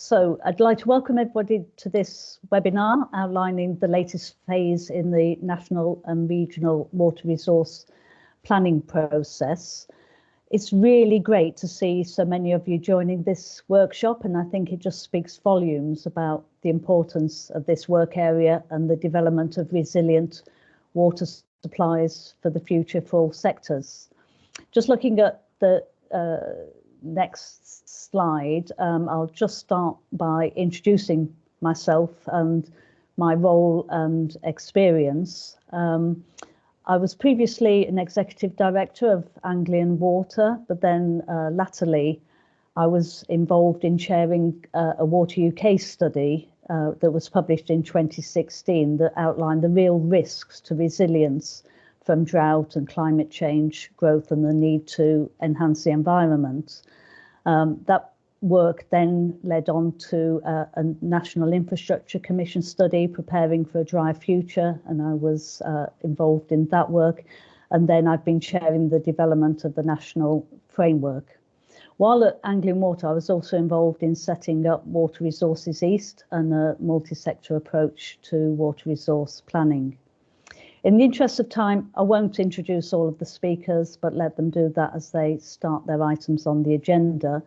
So I'd like to welcome everybody to this webinar outlining the latest phase in the national and regional water resource planning process. It's really great to see so many of you joining this workshop, and I think it just speaks volumes about the importance of this work area and the development of resilient water supplies for the future for all sectors. Just looking at the next slide, I'll just start by introducing myself and my role and experience. I was previously an executive director of Anglian Water, but then latterly I was involved in chairing a Water UK study that was published in 2016 that outlined the real risks to resilience from drought and climate change growth and the need to enhance the environment. That work then led on to a National Infrastructure Commission study preparing for a dry future, and I was involved in that work. And then I've been chairing the development of the national framework. While at Anglian Water, I was also involved in setting up Water Resources East and a multi-sector approach to water resource planning. In the interest of time, I won't introduce all of the speakers, but let them do that as they start their items on the agenda.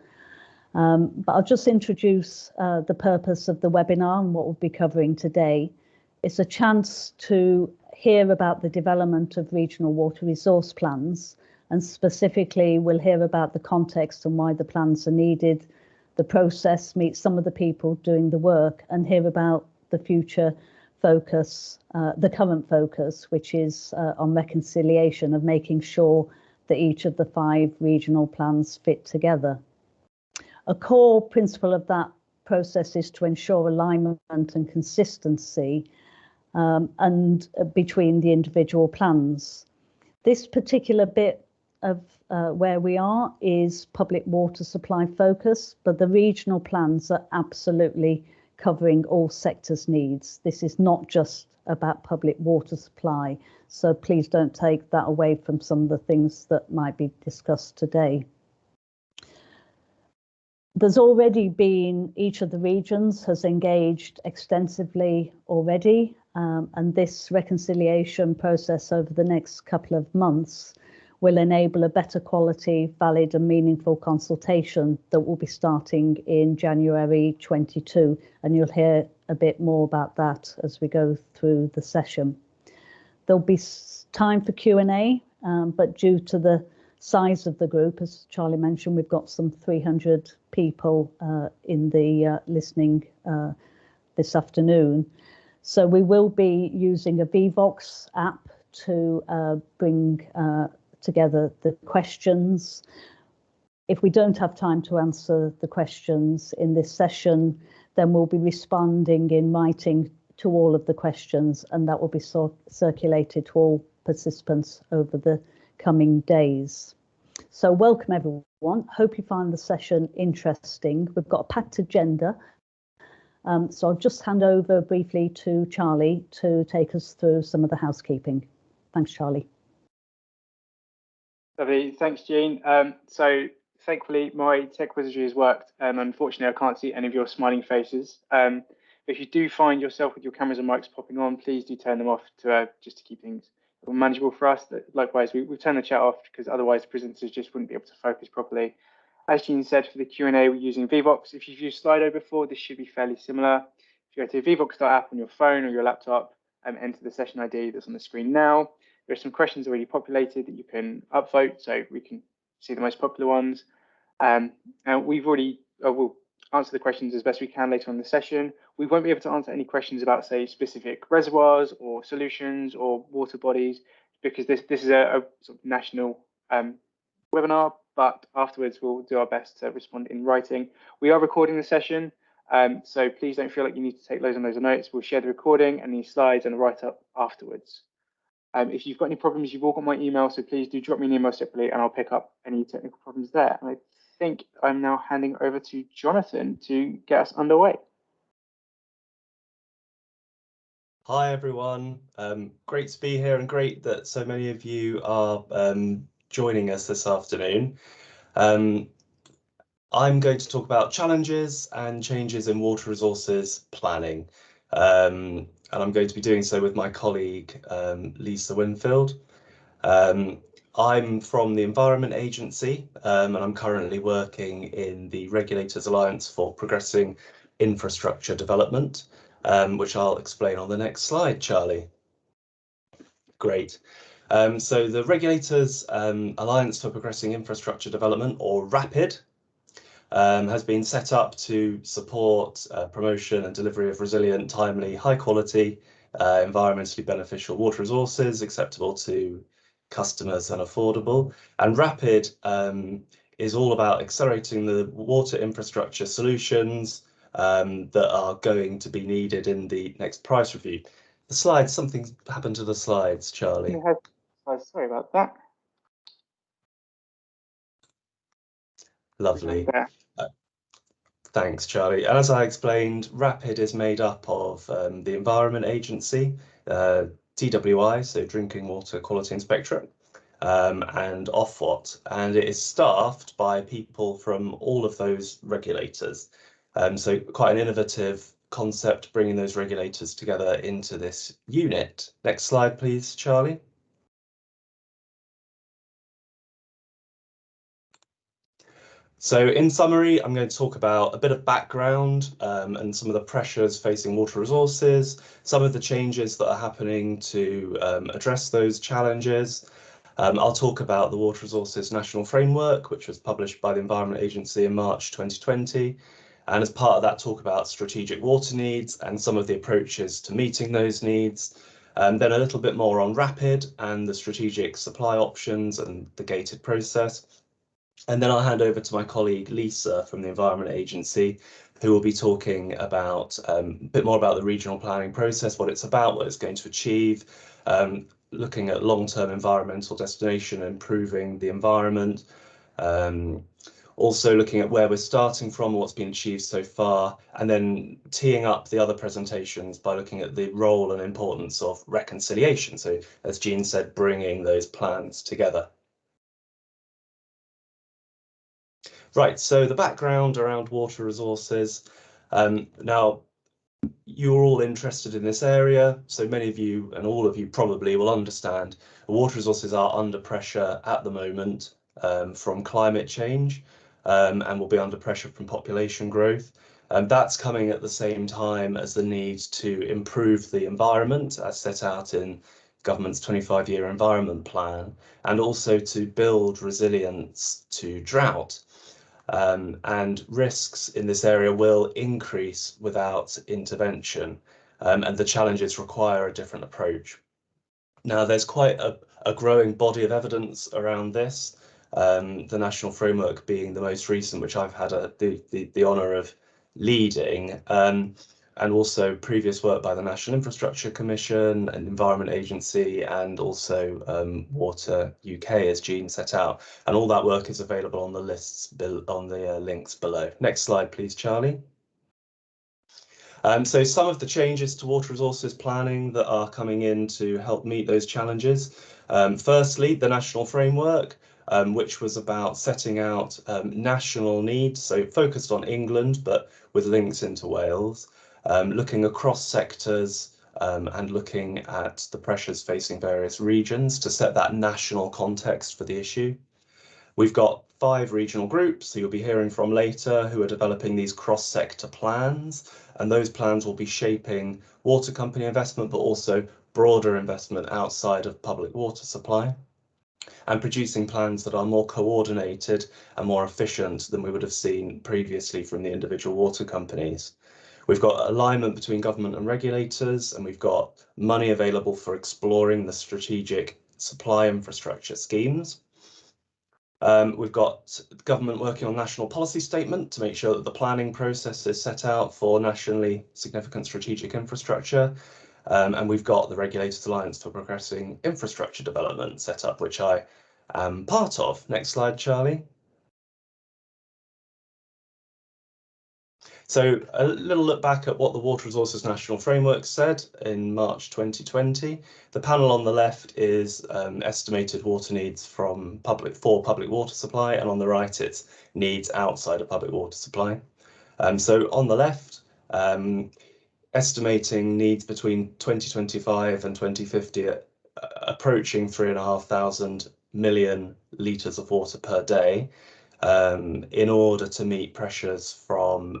But I'll just introduce the purpose of the webinar and what we'll be covering today. It's a chance to hear about the development of regional water resource plans, and specifically we'll hear about the context and why the plans are needed, the process, meet some of the people doing the work, and hear about the future focus, the current focus, which is on reconciliation of making sure that each of the 5 regional plans fit together. A core principle of that process is to ensure alignment and consistency and between the individual plans. This particular bit of where we are is public water supply focus, but the regional plans are absolutely covering all sectors' needs. This is not just about public water supply, so please don't take that away from some of the things that might be discussed today. There's already been, each of the regions has engaged extensively already, and this reconciliation process over the next couple of months will enable a better quality, valid and meaningful consultation that will be starting in January 22, and you'll hear a bit more about that as we go through the session. There'll be time for Q&A, but due to the size of the group, as Charlie mentioned, we've got some 300 people in the listening this afternoon. So we will be using a Vevox app to bring together the questions. If we don't have time to answer the questions in this session, then we'll be responding in writing to all of the questions, and that will be circulated to all participants over the coming days. So welcome everyone. Hope you find the session interesting. We've got a packed agenda. So I'll just hand over briefly to Charlie to take us through some of the housekeeping. Thanks, Charlie. Lovely, thanks, Jean. So thankfully my tech wizardry has worked. Unfortunately, I can't see any of your smiling faces. If you do find yourself with your cameras and mics popping on, please do turn them off to just to keep things manageable for us. Likewise, we've turned the chat off because otherwise presenters just wouldn't be able to focus properly. As Jean said, for the Q&A, we're using Vevox. If you've used Slido before, this should be fairly similar. If you go to Vevox.app on your phone or your laptop and enter the session ID that's on the screen now, there are some questions already populated that you can upvote, so we can see the most popular ones. And we've already, we'll answer the questions as best we can later on in the session. We won't be able to answer any questions about, say, specific reservoirs or solutions or water bodies, because this is a sort of national webinar, but afterwards we'll do our best to respond in writing. We are recording the session, so please don't feel like you need to take loads and loads of notes. We'll share the recording and these slides and a write-up afterwards. If you've got any problems, you've all got my email, so please do drop me an email separately and I'll pick up any technical problems there. And I think I'm now handing over to Jonathan to get us underway. Hi everyone, great to be here and great that so many of you are joining us this afternoon. I'm going to talk about challenges and changes in water resources planning. And I'm going to be doing so with my colleague, Lisa Winfield. I'm from the Environment Agency, and I'm currently working in the Regulators Alliance for Progressing Infrastructure Development, which I'll explain on the next slide, Charlie. Great. So the Regulators Alliance for Progressing Infrastructure Development, or RAPID, has been set up to support promotion and delivery of resilient, timely, high quality, environmentally beneficial water resources acceptable to customers and affordable. And RAPID is all about accelerating the water infrastructure solutions that are going to be needed in the next price review. The slides, something's happened to the slides, Charlie. Sorry about that. Lovely. Thanks, Charlie. As I explained, RAPID is made up of the Environment Agency, DWI, so Drinking Water Quality Inspectorate, and Ofwat, and it is staffed by people from all of those regulators. So quite an innovative concept, bringing those regulators together into this unit. Next slide, please, Charlie. So in summary, I'm going to talk about a bit of background and some of the pressures facing water resources, some of the changes that are happening to address those challenges. I'll talk about the Water Resources National Framework, which was published by the Environment Agency in March 2020. And as part of that, talk about strategic water needs and some of the approaches to meeting those needs. Then a little bit more on RAPID and the strategic supply options and the gated process. And then I'll hand over to my colleague Lisa from the Environment Agency, who will be talking about a bit more about the regional planning process, what it's about, what it's going to achieve, looking at long-term environmental destination, improving the environment, also looking at where we're starting from, what's been achieved so far, and then teeing up the other presentations by looking at the role and importance of reconciliation. So as Jean said, bringing those plans together. Right, so the background around water resources. Now, you're all interested in this area, so many of you and all of you probably will understand water resources are under pressure at the moment from climate change and will be under pressure from population growth. That's coming at the same time as the need to improve the environment as set out in government's 25-year environment plan, and also to build resilience to drought. And risks in this area will increase without intervention, and the challenges require a different approach. Now, there's quite a growing body of evidence around this, the National Framework being the most recent, which I've had the honour of leading, and also previous work by the National Infrastructure Commission and Environment Agency, and also Water UK, as Jean set out. And all that work is available on the lists, on the links below. Next slide, please, Charlie. So some of the changes to water resources planning that are coming in to help meet those challenges. Firstly, the National Framework, which was about setting out national needs, so focused on England, but with links into Wales. Looking across sectors and looking at the pressures facing various regions to set that national context for the issue. We've got 5 regional groups who you'll be hearing from later who are developing these cross-sector plans, and those plans will be shaping water company investment, but also broader investment outside of public water supply, and producing plans that are more coordinated and more efficient than we would have seen previously from the individual water companies. We've got alignment between government and regulators, and we've got money available for exploring the strategic supply infrastructure schemes. We've got government working on national policy statement to make sure that the planning process is set out for nationally significant strategic infrastructure. And we've got the Regulators Alliance for Progressing Infrastructure Development set up, which I am part of. Next slide, Charlie. So a little look back at what the Water Resources National Framework said in March 2020. The panel on the left is estimated water needs for public water supply, and on the right it's needs outside of public water supply. So on the left, estimating needs between 2025 and 2050 at approaching 3,500 million litres of water per day. In order to meet pressures from,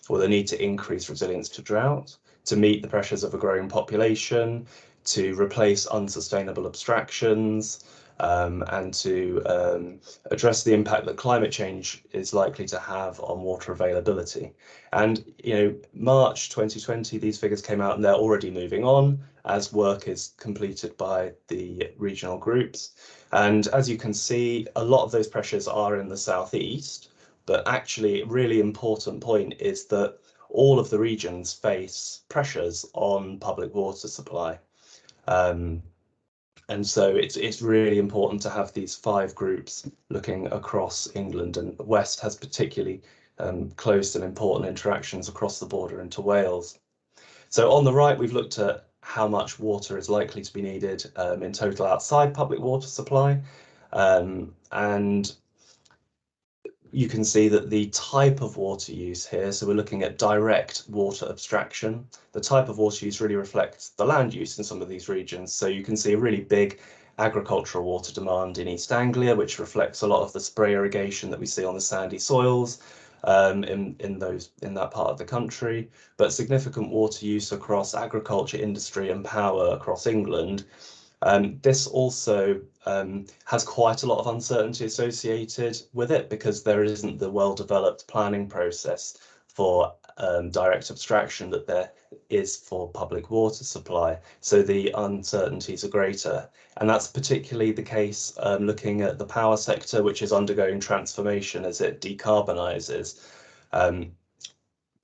or the need to increase resilience to drought, to meet the pressures of a growing population, to replace unsustainable abstractions, and to address the impact that climate change is likely to have on water availability. And, March 2020, these figures came out and they're already moving on as work is completed by the regional groups. And as you can see, a lot of those pressures are in the southeast, but actually a really important point is that all of the regions face pressures on public water supply. And so it's really important to have these 5 groups looking across England, and the West has particularly close and important interactions across the border into Wales. So on the right, we've looked at how much water is likely to be needed in total outside public water supply. And you can see that the type of water use here, so we're looking at direct water abstraction. The type of water use really reflects the land use in some of these regions. So you can see a really big agricultural water demand in East Anglia, which reflects a lot of the spray irrigation that we see on the sandy soils in that part of the country, but significant water use across agriculture, industry and power across England. This also has quite a lot of uncertainty associated with it because there isn't the well-developed planning process for direct abstraction that there is for public water supply. So the uncertainties are greater. And that's particularly the case looking at the power sector, which is undergoing transformation as it decarbonises.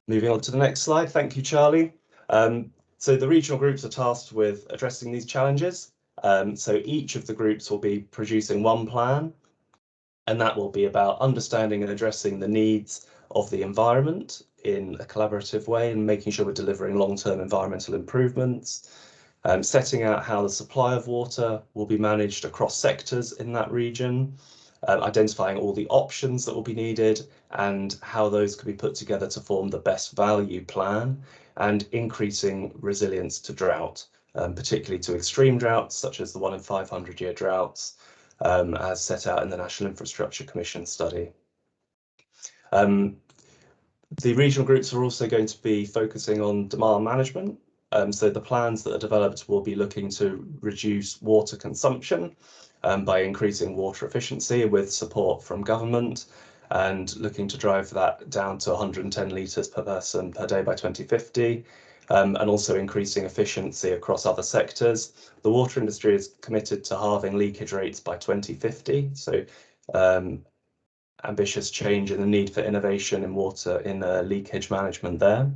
Moving on to the next slide. Thank you, Charlie. So the regional groups are tasked with addressing these challenges. So each of the groups will be producing one plan, and that will be about understanding and addressing the needs of the environment in a collaborative way and making sure we're delivering long-term environmental improvements, setting out how the supply of water will be managed across sectors in that region, identifying all the options that will be needed and how those could be put together to form the best value plan, and increasing resilience to drought. Particularly to extreme droughts, such as the 1 in 500 year droughts, as set out in the National Infrastructure Commission study. The regional groups are also going to be focusing on demand management. So the plans that are developed will be looking to reduce water consumption by increasing water efficiency with support from government, and looking to drive that down to 110 litres per person per day by 2050. And also increasing efficiency across other sectors. The water industry is committed to halving leakage rates by 2050. So ambitious change in the need for innovation in water in leakage management there.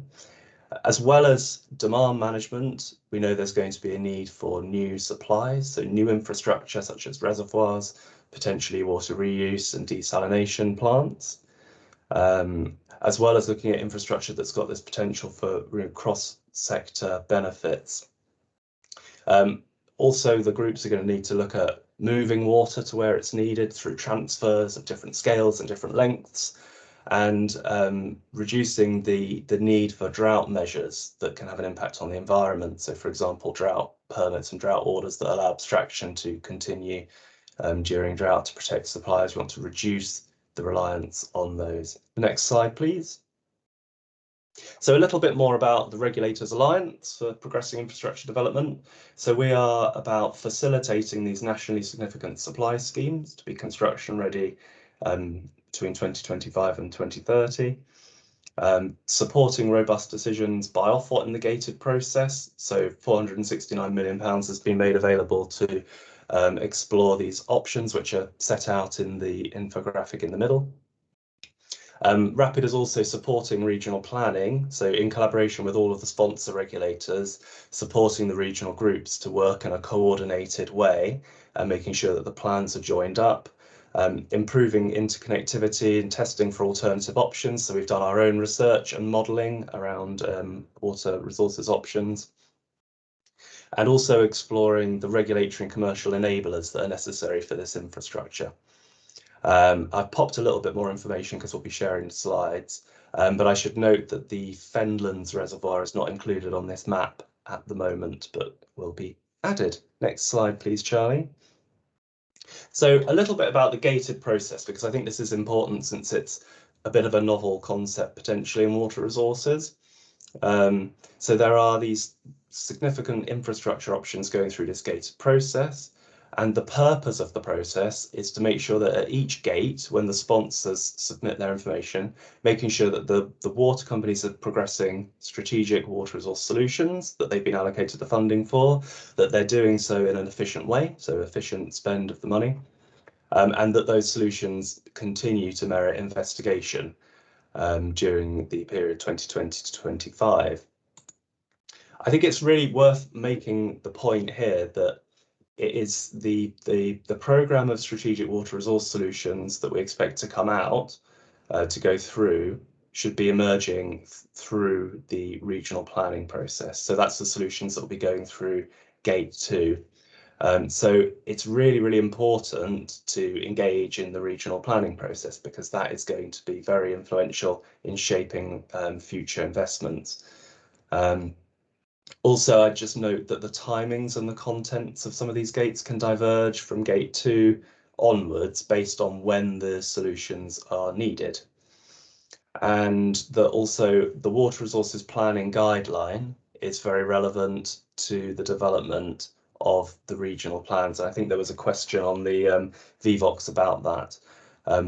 As well as demand management, we know there's going to be a need for new supplies, so new infrastructure such as reservoirs, potentially water reuse and desalination plants. As well as looking at infrastructure that's got this potential for cross-sector benefits. Also, the groups are going to need to look at moving water to where it's needed through transfers of different scales and different lengths, and reducing the need for drought measures that can have an impact on the environment. So, for example, drought permits and drought orders that allow abstraction to continue during drought to protect suppliers. We want to reduce the reliance on those. The next slide, please. So a little bit more about the Regulators Alliance for Progressing Infrastructure Development. So we are about facilitating these nationally significant supply schemes to be construction ready between 2025 and 2030. Supporting robust decisions by Ofwat in the gated process. So £469 million has been made available to explore these options, which are set out in the infographic in the middle. RAPID is also supporting regional planning, so in collaboration with all of the sponsor regulators, supporting the regional groups to work in a coordinated way and making sure that the plans are joined up. improving interconnectivity and testing for alternative options. So we've done our own research and modelling around water resources options, and also exploring the regulatory and commercial enablers that are necessary for this infrastructure. I've popped a little bit more information because we'll be sharing slides, but I should note that the Fenlands Reservoir is not included on this map at the moment, but will be added. Next slide, please, Charlie. So a little bit about the gated process, because I think this is important since it's a bit of a novel concept potentially in water resources. So there are these significant infrastructure options going through this gated process. And the purpose of the process is to make sure that at each gate, when the sponsors submit their information, making sure that the water companies are progressing strategic water resource solutions that they've been allocated the funding for, that they're doing so in an efficient way, so efficient spend of the money, and that those solutions continue to merit investigation during the period 2020 to 25. I think it's really worth making the point here that it is the programme of strategic water resource solutions that we expect to come out to go through should be emerging through the regional planning process. So that's the solutions that will be going through Gate 2. So it's really, really important to engage in the regional planning process, because that is going to be very influential in shaping future investments. Also, I'd just note that the timings and the contents of some of these gates can diverge from Gate 2 onwards based on when the solutions are needed. And that also the water resources planning guideline is very relevant to the development of the regional plans. And I think there was a question on the VVOX about that.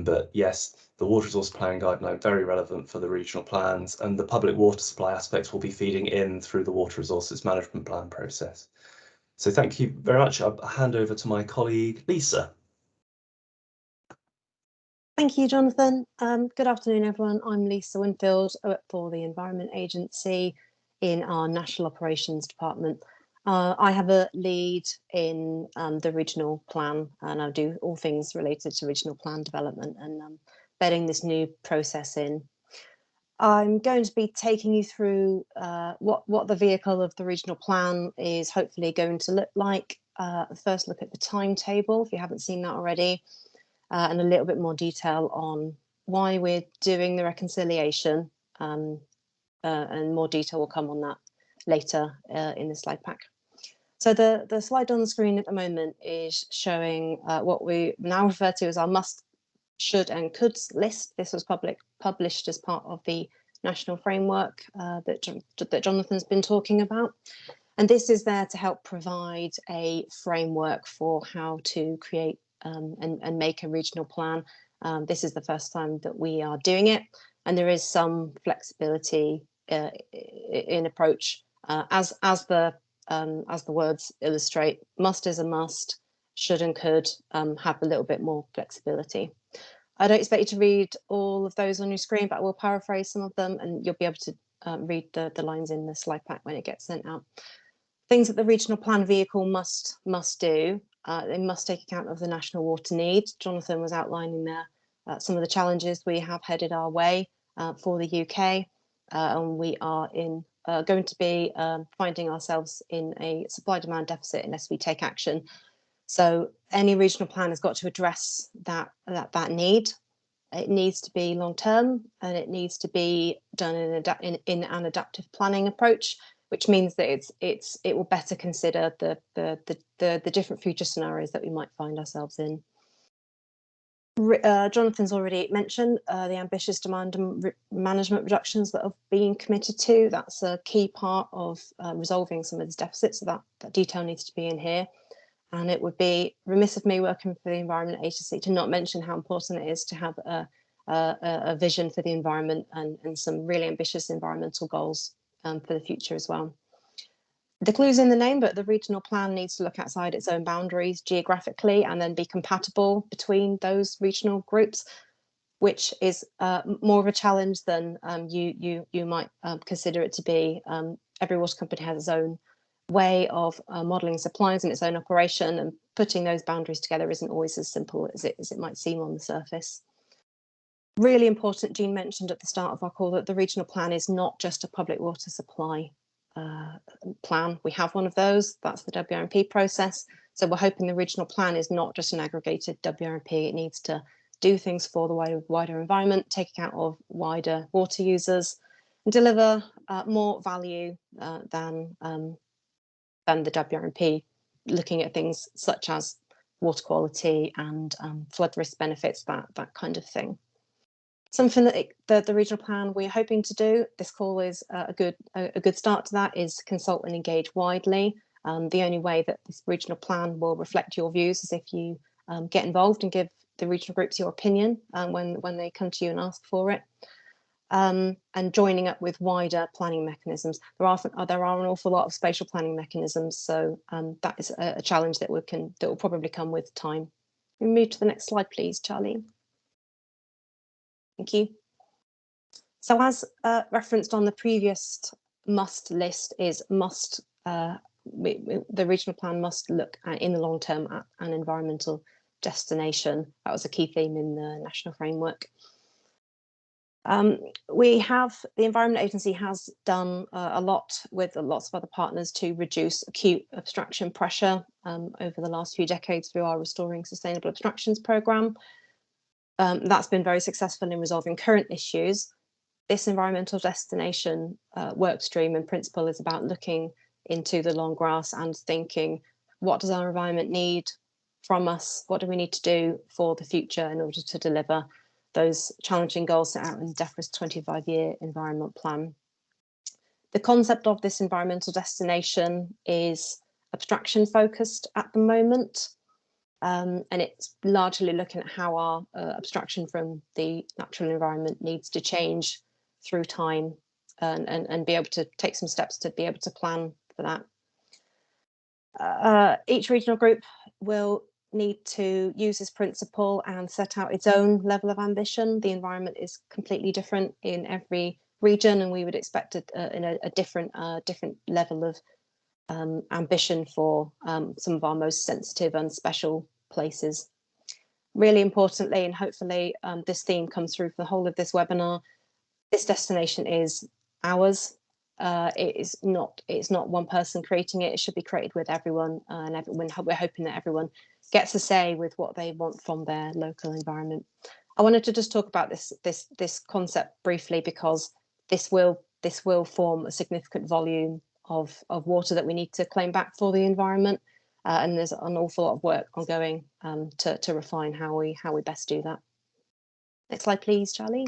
But yes, the water resource planning guideline, very relevant for the regional plans, and the public water supply aspects will be feeding in through the water resources management plan process. So thank you very much. I'll hand over to my colleague, Lisa. Thank you, Jonathan. Good afternoon, everyone. I'm Lisa Winfield for the Environment Agency in our National Operations Department. I have a lead in the regional plan, and I do all things related to regional plan development and bedding this new process in. I'm going to be taking you through what the vehicle of the regional plan is hopefully going to look like. First look at the timetable, if you haven't seen that already, and a little bit more detail on why we're doing the reconciliation, and more detail will come on that later in the slide pack. So the slide on the screen at the moment is showing what we now refer to as our must, should and could list. This was published as part of the national framework that Jonathan's been talking about. And this is there to help provide a framework for how to create and make a regional plan. This is the first time that we are doing it, and there is some flexibility in approach as the words illustrate. Must is a must, should and could have a little bit more flexibility. I don't expect you to read all of those on your screen, but I will paraphrase some of them, and you'll be able to read the lines in the slide pack when it gets sent out. Things that the regional plan vehicle must do. They must take account of the national water need. Jonathan was outlining there some of the challenges we have headed our way for the UK, and we are going to be finding ourselves in a supply-demand deficit unless we take action. So any regional plan has got to address that need. It needs to be long-term, and it needs to be done in an adaptive planning approach, which means that it will better consider the different future scenarios that we might find ourselves in. Jonathan's already mentioned the ambitious demand and management reductions that have been committed to. That's a key part of resolving some of these deficits, so that detail needs to be in here. And it would be remiss of me working for the Environment Agency to not mention how important it is to have a vision for the environment and some really ambitious environmental goals for the future as well. The clue's in the name, but the regional plan needs to look outside its own boundaries geographically and then be compatible between those regional groups, which is more of a challenge than you might consider it to be. Every water company has its own way of modelling supplies in its own operation, and putting those boundaries together isn't always as simple as it might seem on the surface. Really important, Jean mentioned at the start of our call that the regional plan is not just a public water supply plan. We have one of those, that's the WRMP process. So we're hoping the regional plan is not just an aggregated WRMP, it needs to do things for the wider environment, take account of wider water users, and deliver more value than the WRMP, looking at things such as water quality and flood risk benefits, that kind of thing. Something that the regional plan we're hoping to do, this call is a good start to that, is consult and engage widely. The only way that this regional plan will reflect your views is if you get involved and give the regional groups your opinion when they come to you and ask for it. And joining up with wider planning mechanisms. There are an awful lot of spatial planning mechanisms, so that is a challenge that will probably come with time. We move to the next slide, please, Charlie. Thank you. So as referenced on the previous must list is must, the regional plan must look in the long term at an environmental destination. That was a key theme in the national framework. The Environment Agency has done a lot with lots of other partners to reduce acute obstruction pressure over the last few decades through our Restoring Sustainable Obstructions programme. That's been very successful in resolving current issues. This environmental destination work stream in principle is about looking into the long grass and thinking, what does our environment need from us? What do we need to do for the future in order to deliver those challenging goals set out in DEFRA's 25-year environment plan? The concept of this environmental destination is abstraction focused at the moment. And it's largely looking at how our abstraction from the natural environment needs to change through time and be able to take some steps to be able to plan for that. Each regional group will need to use this principle and set out its own level of ambition. The environment is completely different in every region, and we would expect a different level of ambition for some of our most sensitive and special places. Really importantly, and hopefully this theme comes through for the whole of this webinar, this destination is ours. It's not one person creating it. It should be created with everyone, and we're hoping that everyone gets a say with what they want from their local environment. I wanted to just talk about this concept briefly because this will form a significant volume of water that we need to claim back for the environment, and there's an awful lot of work ongoing to refine how we best do that. Next slide, please, Charlie.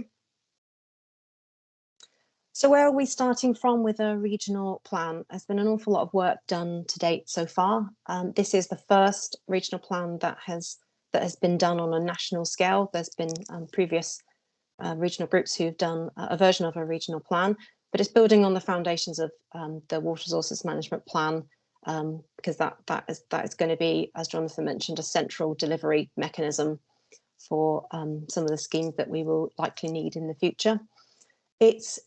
So where are we starting from with a regional plan? There's been an awful lot of work done to date so far. This is the first regional plan that has been done on a national scale. There's been previous regional groups who've done a version of a regional plan, but it's building on the foundations of the Water Resources Management Plan, because that is going to be, as Jonathan mentioned, a central delivery mechanism for some of the schemes that we will likely need in the future. It's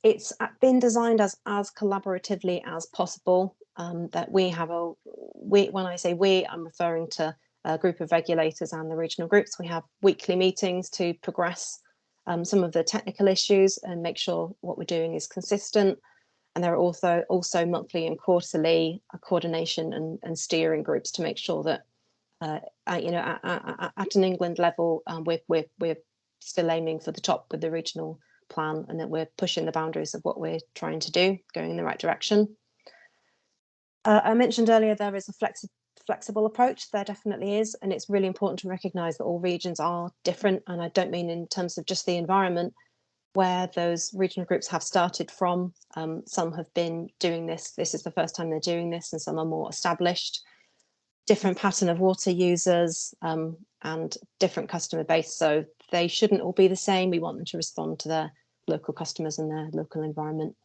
been designed as collaboratively as possible. That when I say we, I'm referring to a group of regulators and the regional groups. We have weekly meetings to progress some of the technical issues and make sure what we're doing is consistent. And there are also monthly and quarterly coordination and steering groups to make sure that at an England level we're still aiming for the top with the regional plan, and that we're pushing the boundaries of what we're trying to do, going in the right direction. I mentioned earlier there is a flexible approach. There definitely is, and it's really important to recognise that all regions are different, and I don't mean in terms of just the environment where those regional groups have started from. Some have been doing this is the first time they're doing this, and some are more established. Different pattern of water users and different customer base, so they shouldn't all be the same. We want them to respond to their local customers and their local environment.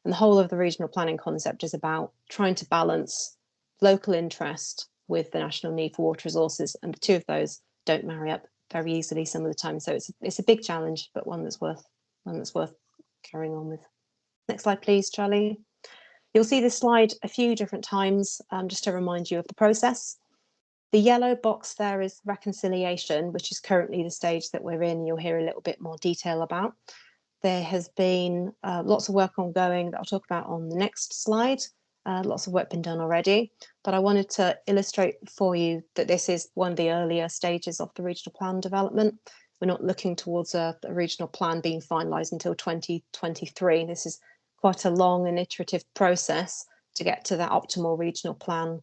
And the whole of the regional planning concept is about trying to balance local interest with the national need for water resources, and the two of those don't marry up very easily some of the time. So it's a big challenge, but one that's worth carrying on with. Next slide, please, Charlie. You'll see this slide a few different times, just to remind you of the process. The yellow box there is reconciliation, which is currently the stage that we're in. You'll hear a little bit more detail about. There has been lots of work ongoing that I'll talk about on the next slide. Lots of work been done already, but I wanted to illustrate for you that this is one of the earlier stages of the regional plan development. We're not looking towards a regional plan being finalised until 2023. This is quite a long and iterative process to get to that optimal regional plan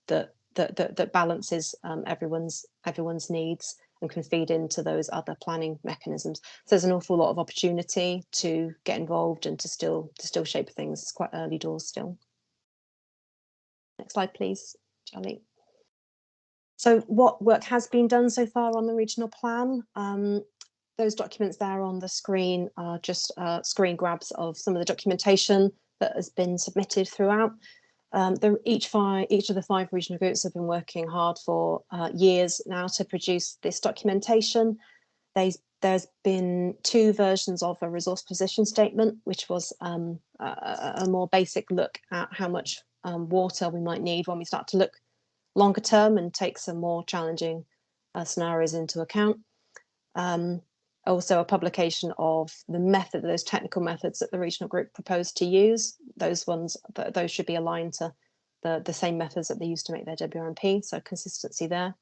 that balances everyone's needs and can feed into those other planning mechanisms. So there's an awful lot of opportunity to get involved and to still shape things. It's quite early doors still. Next slide, please, Charlie. So what work has been done so far on the regional plan? Those documents there on the screen are just screen grabs of some of the documentation that has been submitted throughout. Each of the 5 regional groups have been working hard for years now to produce this documentation. There's been 2 versions of a resource position statement, which was a more basic look at how much water we might need when we start to look longer term and take some more challenging scenarios into account. Also a publication of the method, those technical methods that the regional group proposed to use. Those should be aligned to the same methods that they used to make their WRMP, so consistency there.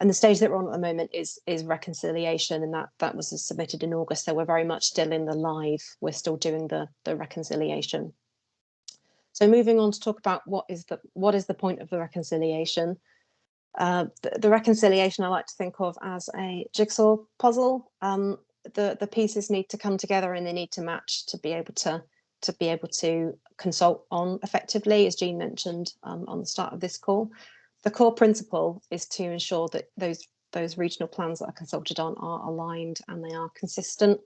And the stage that we're on at the moment is reconciliation, and that was submitted in August, so we're very much still in the live. We're still doing the reconciliation. So moving on to talk about what is the point of the reconciliation. The reconciliation I like to think of as a jigsaw puzzle. The pieces need to come together and they need to match to be able to consult on effectively, as Jean mentioned on the start of this call. The core principle is to ensure that those regional plans that are consulted on are aligned and they are consistent,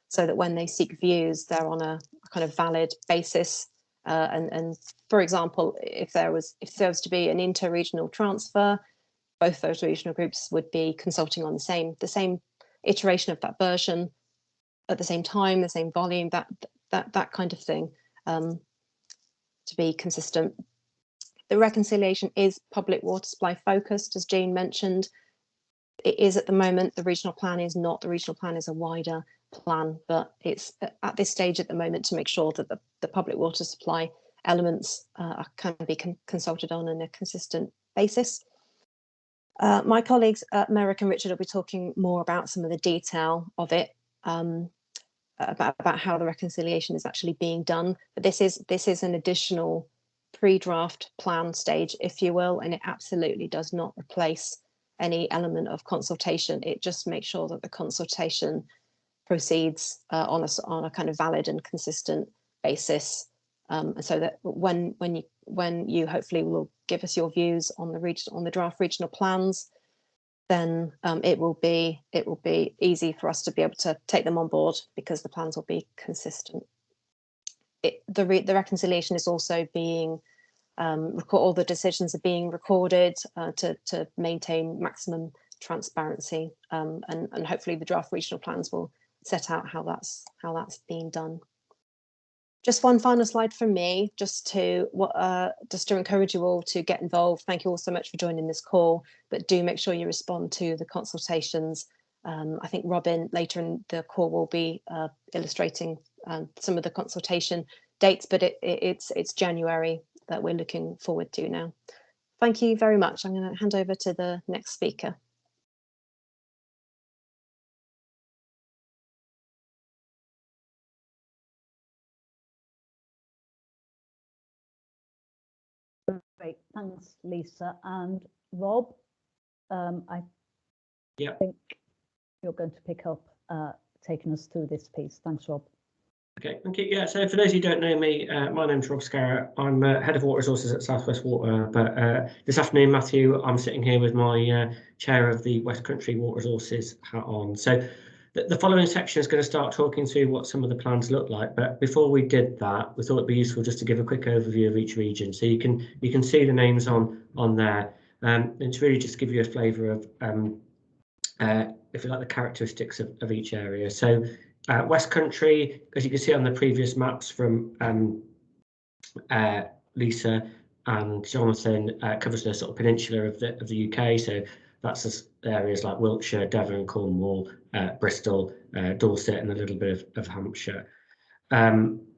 so that when they seek views, they're on a kind of valid basis. And for example, if there was to be an inter-regional transfer, both those regional groups would be consulting on the same iteration of that version at the same time, the same volume, that kind of thing, to be consistent. The reconciliation is public water supply focused, as Jean mentioned. It is at the moment. The regional plan is not. The regional plan is a wider plan, but it's at this stage at the moment to make sure that the public water supply elements can be consulted on a consistent basis. My colleagues Merrick and Richard will be talking more about some of the detail of it, about how the reconciliation is actually being done. But this is an additional pre-draft plan stage, if you will, and it absolutely does not replace any element of consultation. It just makes sure that the consultation proceeds on a kind of valid and consistent basis, so that when you hopefully will give us your views on the draft regional plans, then it will be easy for us to be able to take them on board, because the plans will be consistent. The reconciliation is also being all the decisions are being recorded to maintain maximum transparency, and hopefully the draft regional plans will set out how that's being done. Just one final slide from me, just to encourage you all to get involved. Thank you all so much for joining this call, but do make sure you respond to the consultations. I think Robin later in the call will be illustrating some of the consultation dates, but it's January that we're looking forward to now. Thank you very much. I'm going to hand over to the next speaker. Great, thanks, Lisa. And Rob, I think you're going to pick up taking us through this piece. Thanks, Rob. Okay, thank you. Yeah, so for those who don't know me, my name's Rob Scarrett. I'm Head of Water Resources at South West Water, but this afternoon, Matthew, I'm sitting here with my Chair of the West Country Water Resources hat on. So the following section is going to start talking through what some of the plans look like, but before we did that, we thought it'd be useful just to give a quick overview of each region. So you can see the names on there, and it's really just to give you a flavour of, if you like, the characteristics of each area. So West Country, as you can see on the previous maps from Lisa and Jonathan covers the sort of peninsula of the UK, so that's areas like Wiltshire, Devon, Cornwall, Bristol, Dorset, and a little bit of Hampshire.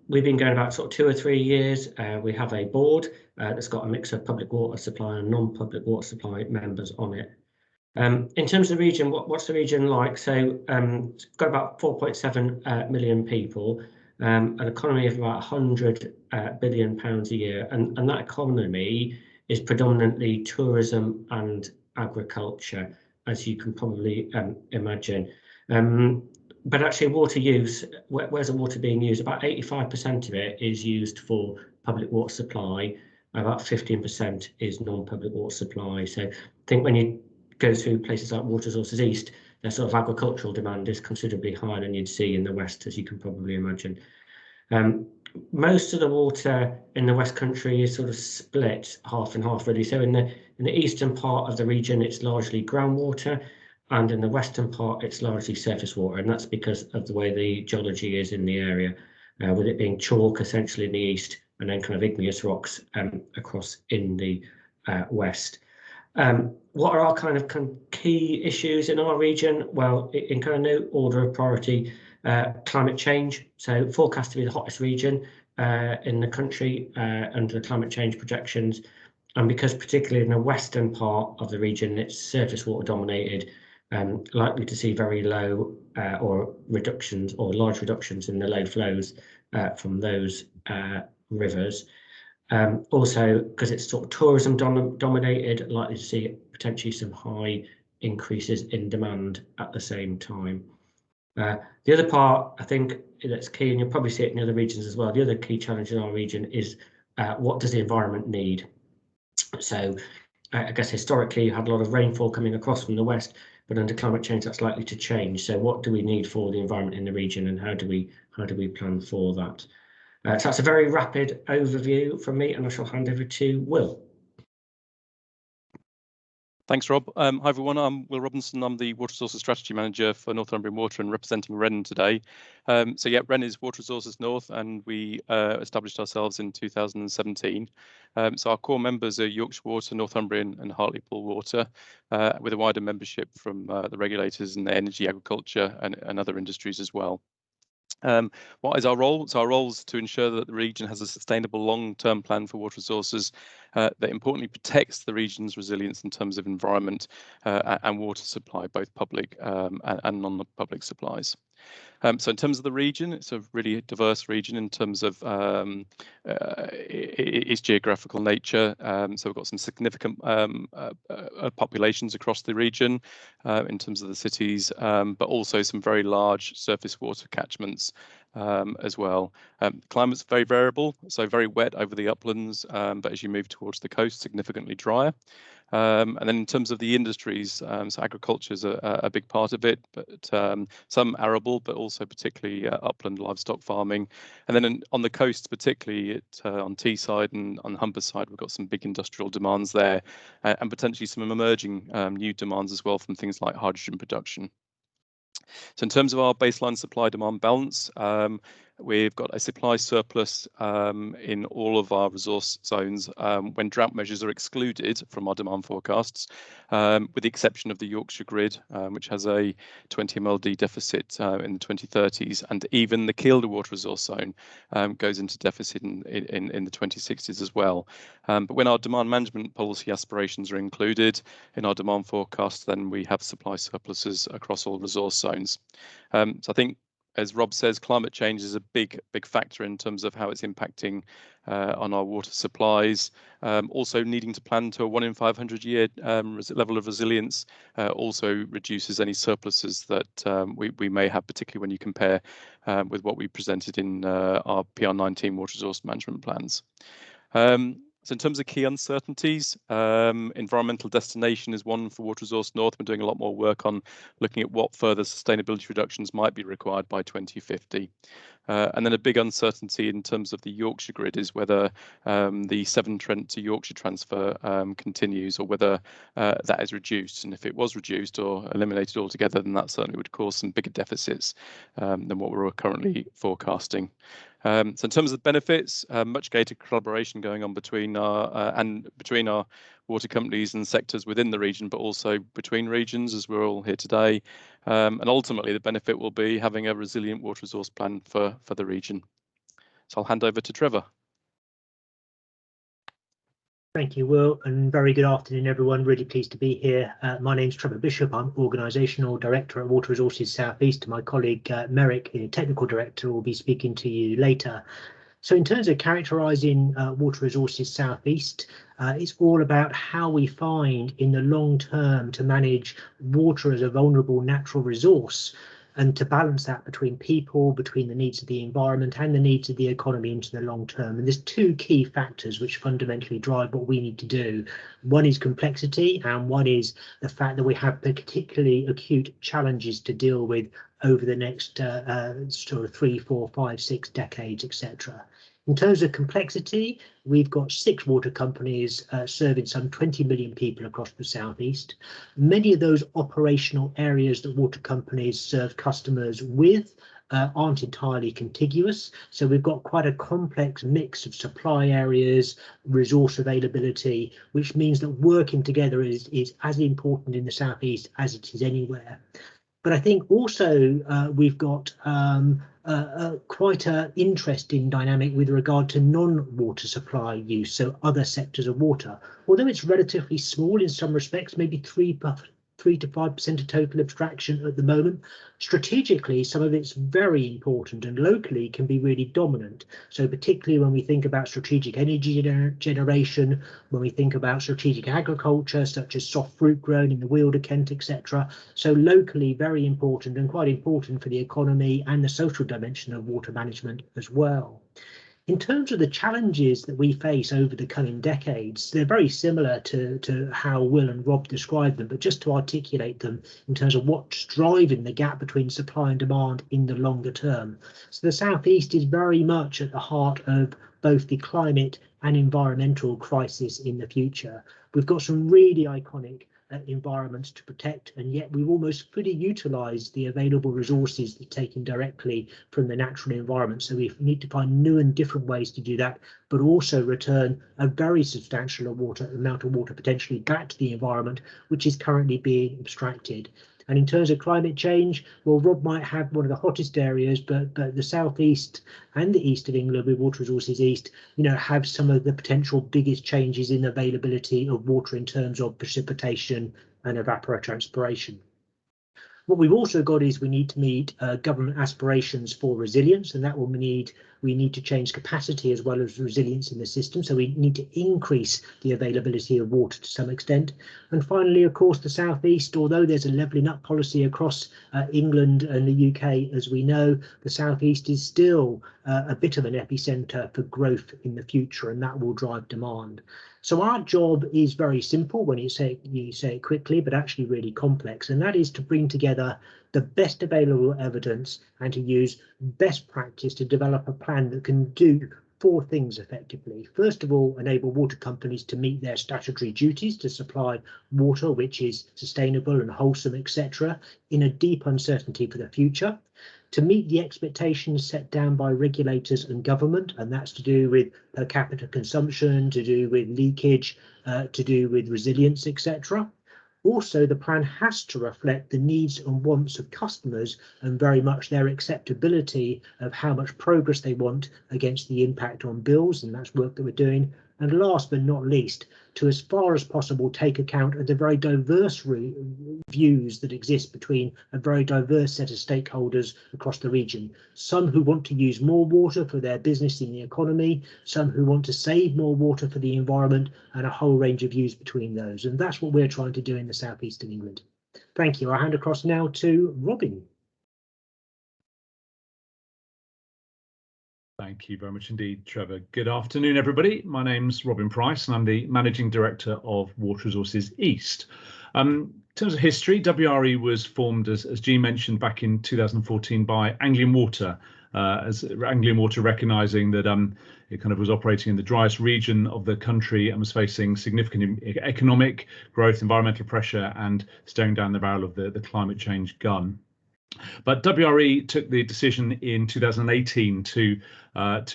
We've been going about sort of 2 or 3 years. We have a board that's got a mix of public water supply and non-public water supply members on it. In terms of the region, what's the region like? So it's got about 4.7 million people, an economy of about £100 billion a year, and that economy is predominantly tourism and agriculture, as you can probably imagine. But actually water use, where's the water being used? About 85% of it is used for public water supply, about 15% is non-public water supply. So I think when you go through places like Water Resources East, their sort of agricultural demand is considerably higher than you'd see in the West, as you can probably imagine. Most of the water in the West Country is sort of split half and half, really. So in the eastern part of the region, it's largely groundwater, and in the western part, it's largely surface water, and that's because of the way the geology is in the area, with it being chalk essentially in the east, and then kind of igneous rocks across in the west. What are our kind of key issues in our region? Well, in kind of no order of priority, climate change. So forecast to be the hottest region in the country under the climate change projections. And because particularly in the western part of the region, it's surface water dominated, likely to see very low or reductions or large reductions in the low flows from those rivers. Also, because it's sort of tourism dominated, likely to see potentially some high increases in demand at the same time. The other part, I think, that's key, and you'll probably see it in other regions as well, the other key challenge in our region is what does the environment need? So I guess historically you had a lot of rainfall coming across from the west, but under climate change that's likely to change. So what do we need for the environment in the region, and how do we plan for that? So that's a very rapid overview from me, and I shall hand over to Will. Thanks, Rob. Hi, everyone. I'm Will Robinson. I'm the Water Resources Strategy Manager for Northumbrian Water and representing Wren today. So yeah, Wren is Water Resources North, and we established ourselves in 2017. So our core members are Yorkshire Water, Northumbrian and Hartlepool Water, with a wider membership from the regulators and the energy, agriculture and other industries as well. What is our role? So our role is to ensure that the region has a sustainable long-term plan for water resources that importantly protects the region's resilience in terms of environment and water supply, both public and non-public supplies. So in terms of the region, it's a really diverse region in terms of its geographical nature. So we've got some significant populations across the region in terms of the cities, but also some very large surface water catchments as well. Climate's very variable, so very wet over the uplands, but as you move towards the coast, significantly drier. And then in terms of the industries, so agriculture is a big part of it, but some arable, but also particularly upland livestock farming. And then on the coast, particularly on Teesside and on Humberside, we've got some big industrial demands there, and potentially some emerging new demands as well from things like hydrogen production. So in terms of our baseline supply-demand balance, we've got a supply surplus in all of our resource zones when drought measures are excluded from our demand forecasts, with the exception of the Yorkshire grid, which has a 20 MLD deficit in the 2030s, and even the Kielder water resource zone goes into deficit in the 2060s as well. But when our demand management policy aspirations are included in our demand forecasts, then we have supply surpluses across all resource zones. So I think, as Rob says, climate change is a big factor in terms of how it's impacting on our water supplies. Also needing to plan to a 1 in 500 year level of resilience also reduces any surpluses that we may have, particularly when you compare with what we presented in our PR19 water resource management plans. So in terms of key uncertainties, environmental destination is one for Water Resource North. We're doing a lot more work on looking at what further sustainability reductions might be required by 2050. And then a big uncertainty in terms of the Yorkshire grid is whether the Severn Trent to Yorkshire transfer continues, or whether that is reduced. And if it was reduced or eliminated altogether, then that certainly would cause some bigger deficits than what we're currently forecasting. So in terms of the benefits, much greater collaboration going on between our water companies and sectors within the region, but also between regions, as we're all here today. And ultimately, the benefit will be having a resilient water resource plan for the region. So I'll hand over to Trevor. Thank you, Will, and very good afternoon, everyone. Really pleased to be here. My name's Trevor Bishop. I'm Organisational Director at Water Resources South East. My colleague Merrick, Technical Director, will be speaking to you later. So in terms of characterising Water Resources South East, it's all about how we find in the long term to manage water as a vulnerable natural resource, and to balance that between people, between the needs of the environment and the needs of the economy into the long term. And there's two key factors which fundamentally drive what we need to do. One is complexity, and one is the fact that we have particularly acute challenges to deal with over the next sort of 3, 4, 5, 6 decades, etc. In terms of complexity, we've got 6 water companies serving some 20 million people across the southeast. Many of those operational areas that water companies serve customers with aren't entirely contiguous. So we've got quite a complex mix of supply areas, resource availability, which means that working together is as important in the southeast as it is anywhere. But I think also we've got quite an interesting dynamic with regard to non-water supply use, so other sectors of water. Although it's relatively small in some respects, maybe 3 to 5% of total abstraction at the moment, strategically some of it's very important and locally can be really dominant. So particularly when we think about strategic energy generation, when we think about strategic agriculture such as soft fruit grown in the Weald of Kent, etc. So locally very important and quite important for the economy and the social dimension of water management as well. In terms of the challenges that we face over the coming decades, they're very similar to how Will and Rob described them, but just to articulate them in terms of what's driving the gap between supply and demand in the longer term. So the southeast is very much at the heart of both the climate and environmental crisis in the future. We've got some really iconic environments to protect, and yet we've almost fully utilised the available resources that are taken directly from the natural environment. So we need to find new and different ways to do that, but also return a very substantial amount of water potentially back to the environment, which is currently being abstracted. And in terms of climate change, well, Rob might have one of the hottest areas, but the southeast and the east of England with Water Resources East, have some of the potential biggest changes in availability of water in terms of precipitation and evapotranspiration. What we've also got is we need to meet government aspirations for resilience, and that will mean we need to change capacity as well as resilience in the system. So we need to increase the availability of water to some extent. And finally, of course, the southeast, although there's a levelling up policy across England and the UK, as we know, the southeast is still a bit of an epicentre for growth in the future, and that will drive demand. So our job is very simple when you say it quickly, but actually really complex, and that is to bring together the best available evidence and to use best practice to develop a plan that can do 4 things effectively. First of all, enable water companies to meet their statutory duties to supply water which is sustainable and wholesome, etc., in a deep uncertainty for the future. To meet the expectations set down by regulators and government, and that's to do with per capita consumption, to do with leakage, to do with resilience, etc. Also, the plan has to reflect the needs and wants of customers and very much their acceptability of how much progress they want against the impact on bills, and that's work that we're doing. And last but not least, to as far as possible take account of the very diverse views that exist between a very diverse set of stakeholders across the region. Some who want to use more water for their business in the economy, some who want to save more water for the environment, and a whole range of views between those. And that's what we're trying to do in the southeast of England. Thank you. I'll hand across now to Robin. Thank you very much indeed, Trevor. Good afternoon, everybody. My name's Robin Price, and I'm the Managing Director of Water Resources East. In terms of history, WRE was formed, as Jean mentioned, back in 2014 by Anglian Water, as Anglian Water recognising that it kind of was operating in the driest region of the country and was facing significant economic growth, environmental pressure, and staring down the barrel of the climate change gun. But WRE took the decision in 2018 to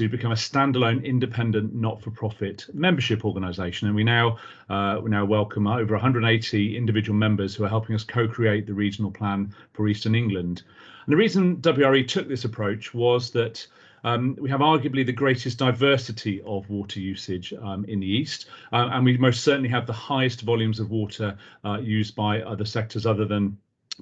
become a standalone, independent, not-for-profit membership organisation, and we now welcome over 180 individual members who are helping us co-create the regional plan for Eastern England. And the reason WRE took this approach was that we have arguably the greatest diversity of water usage in the East, and we most certainly have the highest volumes of water used by other sectors other than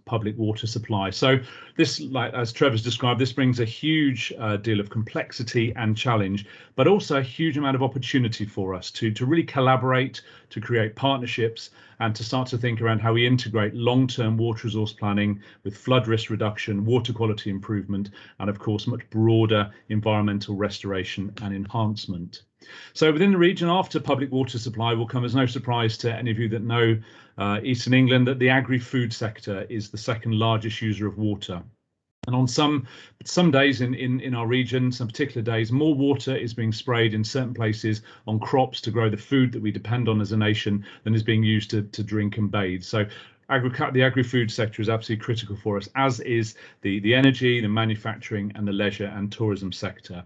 public water supply. So this, like as Trevor's described, this brings a huge deal of complexity and challenge, but also a huge amount of opportunity for us to really collaborate, to create partnerships, and to start to think around how we integrate long-term water resource planning with flood risk reduction, water quality improvement, and of course much broader environmental restoration and enhancement. So within the region, after public water supply, will come as no surprise to any of you that know Eastern England that the agri-food sector is the second largest user of water. And on some days in our region, some particular days, more water is being sprayed in certain places on crops to grow the food that we depend on as a nation than is being used to drink and bathe. So the agri-food sector is absolutely critical for us, as is the energy, the manufacturing and the leisure and tourism sector.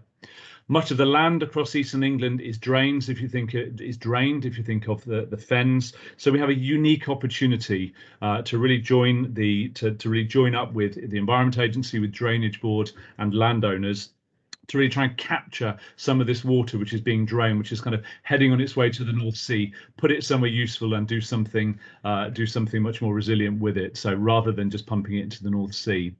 Much of the land across Eastern England is drained. If you think of the fens, so we have a unique opportunity to really join up with the Environment Agency, with Drainage Board and landowners, to really try and capture some of this water which is being drained, which is kind of heading on its way to the North Sea, put it somewhere useful and do something much more resilient with it. So rather than just pumping it into the North Sea.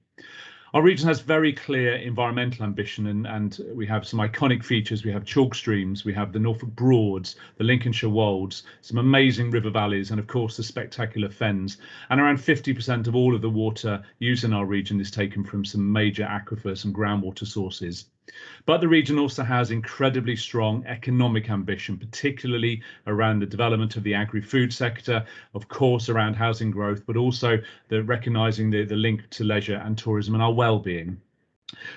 Our region has very clear environmental ambition, and we have some iconic features. We have chalk streams, we have the Norfolk Broads, the Lincolnshire Wolds, some amazing river valleys, and of course the spectacular fens. And around 50% of all of the water used in our region is taken from some major aquifers and groundwater sources. But the region also has incredibly strong economic ambition, particularly around the development of the agri-food sector, of course around housing growth, but also recognising the link to leisure and tourism and our well-being.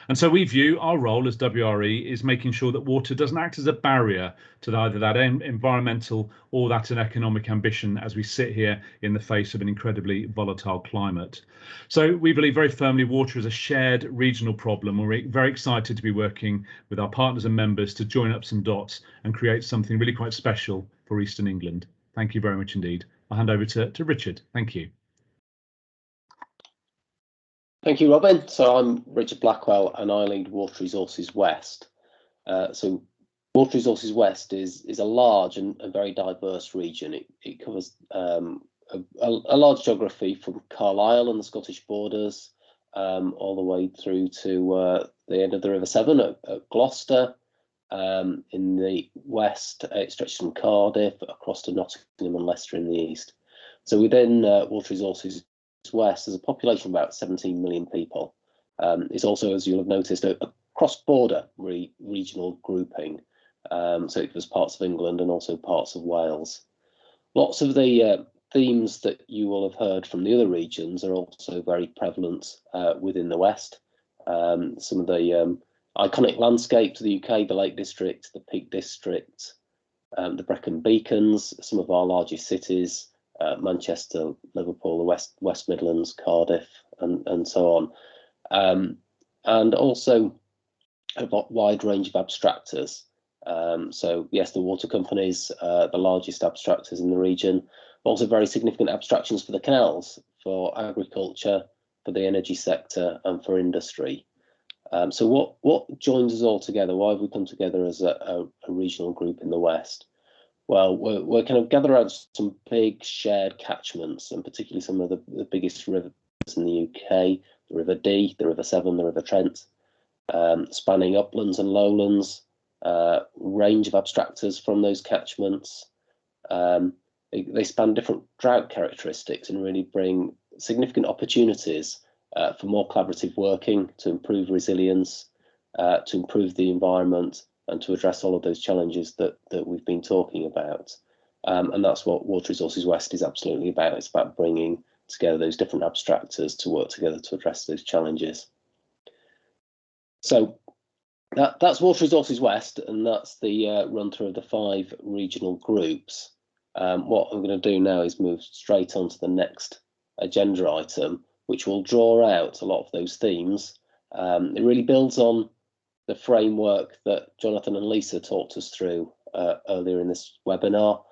And so we view our role as WRE is making sure that water doesn't act as a barrier to either that environmental or that an economic ambition as we sit here in the face of an incredibly volatile climate. So we believe very firmly water is a shared regional problem. We're very excited to be working with our partners and members to join up some dots and create something really quite special for Eastern England. Thank you very much indeed. I'll hand over to Richard. Thank you. Thank you, Robin. So I'm Richard Blackwell and I lead Water Resources West. So Water Resources West is a large and very diverse region. It covers a large geography from Carlisle and the Scottish borders all the way through to the end of the River Severn at Gloucester. In the west, it stretches from Cardiff across to Nottingham and Leicester in the east. So within Water Resources West, there's a population of about 17 million people. It's also, as you'll have noticed, a cross-border regional grouping. So it was parts of England and also parts of Wales. Lots of the themes that you will have heard from the other regions are also very prevalent within the West. Some of the iconic landscapes of the UK, the Lake District, the Peak District, the Brecon Beacons, some of our largest cities, Manchester, Liverpool, the West Midlands, Cardiff, and so on. And also a wide range of abstractors. So yes, the water companies, the largest abstractors in the region, but also very significant abstractions for the canals, for agriculture, for the energy sector, and for industry. So what joins us all together? Why have we come together as a regional group in the West? Well, we're kind of gathered around some big shared catchments, and particularly some of the biggest rivers in the UK, the River Dee, the River Severn, the River Trent, spanning uplands and lowlands, range of abstractors from those catchments. They span different drought characteristics and really bring significant opportunities for more collaborative working, to improve resilience, to improve the environment, and to address all of those challenges that we've been talking about. And that's what Water Resources West is absolutely about. It's about bringing together those different abstractors to work together to address those challenges. So that's Water Resources West, and that's the run through of the 5 regional groups. What I'm going to do now is move straight on to the next agenda item, which will draw out a lot of those themes. It really builds on the framework that Jonathan and Lisa talked us through earlier in this webinar.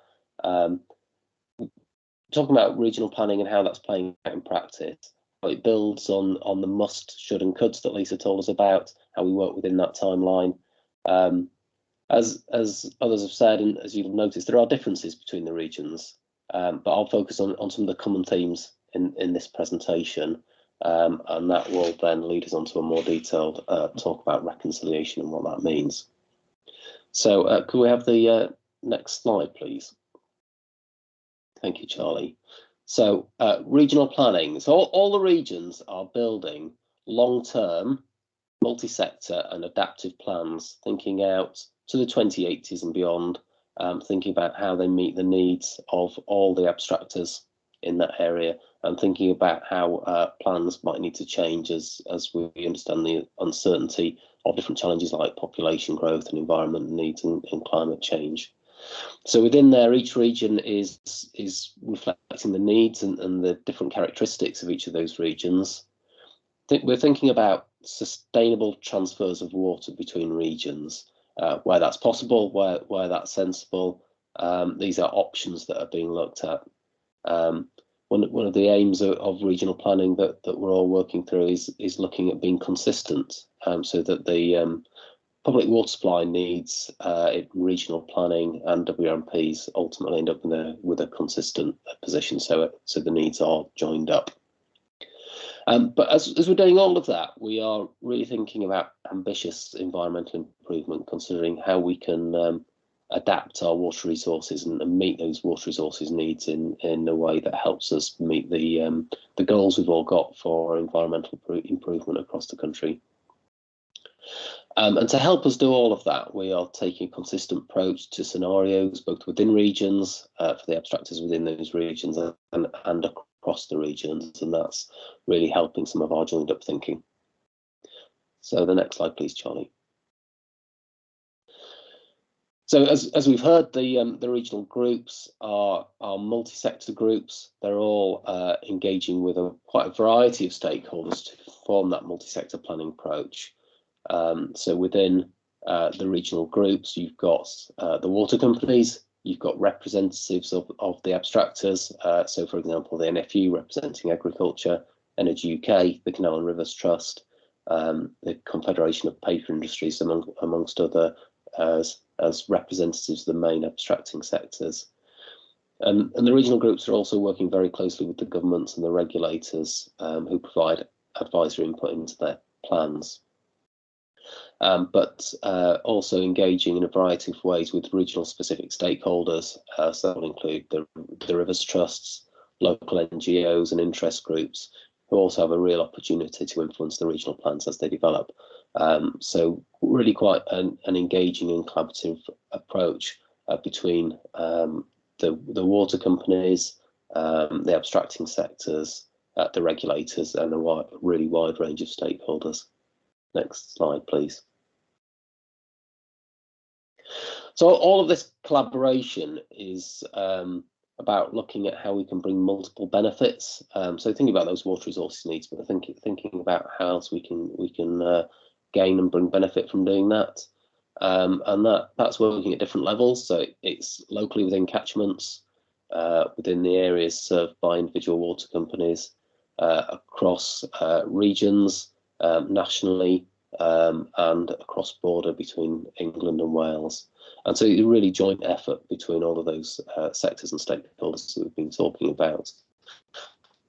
Talking about regional planning and how that's playing out in practice. It builds on the must, should and coulds that Lisa told us about, how we work within that timeline. As others have said, and as you'll notice, there are differences between the regions, but I'll focus on some of the common themes in this presentation, and that will then lead us on to a more detailed talk about reconciliation and what that means. So could we have the next slide, please? Thank you, Charlie. So regional planning. So all the regions are building long-term, multi-sector and adaptive plans, thinking out to the 2080s and beyond, thinking about how they meet the needs of all the abstractors in that area, and thinking about how plans might need to change as we understand the uncertainty of different challenges like population growth and environment needs and climate change. So within there, each region is reflecting the needs and the different characteristics of each of those regions. We're thinking about sustainable transfers of water between regions, where that's possible, where that's sensible. These are options that are being looked at. One of the aims of regional planning that we're all working through is looking at being consistent, so that the public water supply needs in regional planning and WRMPs ultimately end up with a consistent position, so the needs are joined up. But as we're doing all of that, we are really thinking about ambitious environmental improvement, considering how we can adapt our water resources and meet those water resources needs in a way that helps us meet the goals we've all got for environmental improvement across the country. And to help us do all of that, we are taking a consistent approach to scenarios, both within regions, for the abstractors within those regions and across the regions, and that's really helping some of our joined up thinking. So the next slide, please, Charlie. So as we've heard, the regional groups are multi-sector groups. They're all engaging with quite a variety of stakeholders to form that multi-sector planning approach. So within the regional groups, you've got the water companies, you've got representatives of the abstractors. So for example, the NFU representing agriculture, Energy UK, the Canal and Rivers Trust, the Confederation of Paper Industries, amongst other, as representatives of the main abstracting sectors. And the regional groups are also working very closely with the governments and the regulators who provide advisory input into their plans. But also engaging in a variety of ways with regional specific stakeholders. So that will include the Rivers Trusts, local NGOs and interest groups, who also have a real opportunity to influence the regional plans as they develop. So really quite an engaging and collaborative approach between the water companies, the abstracting sectors, the regulators, and a really wide range of stakeholders. Next slide, please. So all of this collaboration is about looking at how we can bring multiple benefits. So thinking about those water resources needs, but thinking about how else we can gain and bring benefit from doing that. And that's working at different levels. So it's locally within catchments, within the areas served by individual water companies, across regions, nationally, and across border between England and Wales. And so it's a really joint effort between all of those sectors and stakeholders that we've been talking about.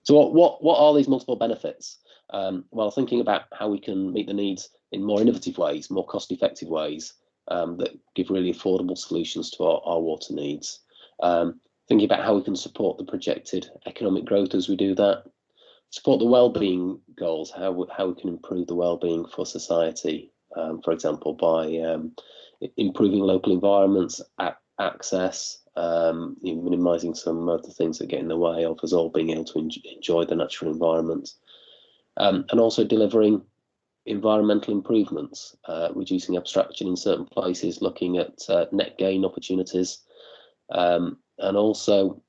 So what are these multiple benefits? Well, thinking about how we can meet the needs in more innovative ways, more cost-effective ways that give really affordable solutions to our water needs. Thinking about how we can support the projected economic growth as we do that. Support the well-being goals, how we can improve the well-being for society, for example, by improving local environments, access, minimising some of the things that get in the way of us all being able to enjoy the natural environment, and also delivering environmental improvements, reducing abstraction in certain places, looking at net gain opportunities, and also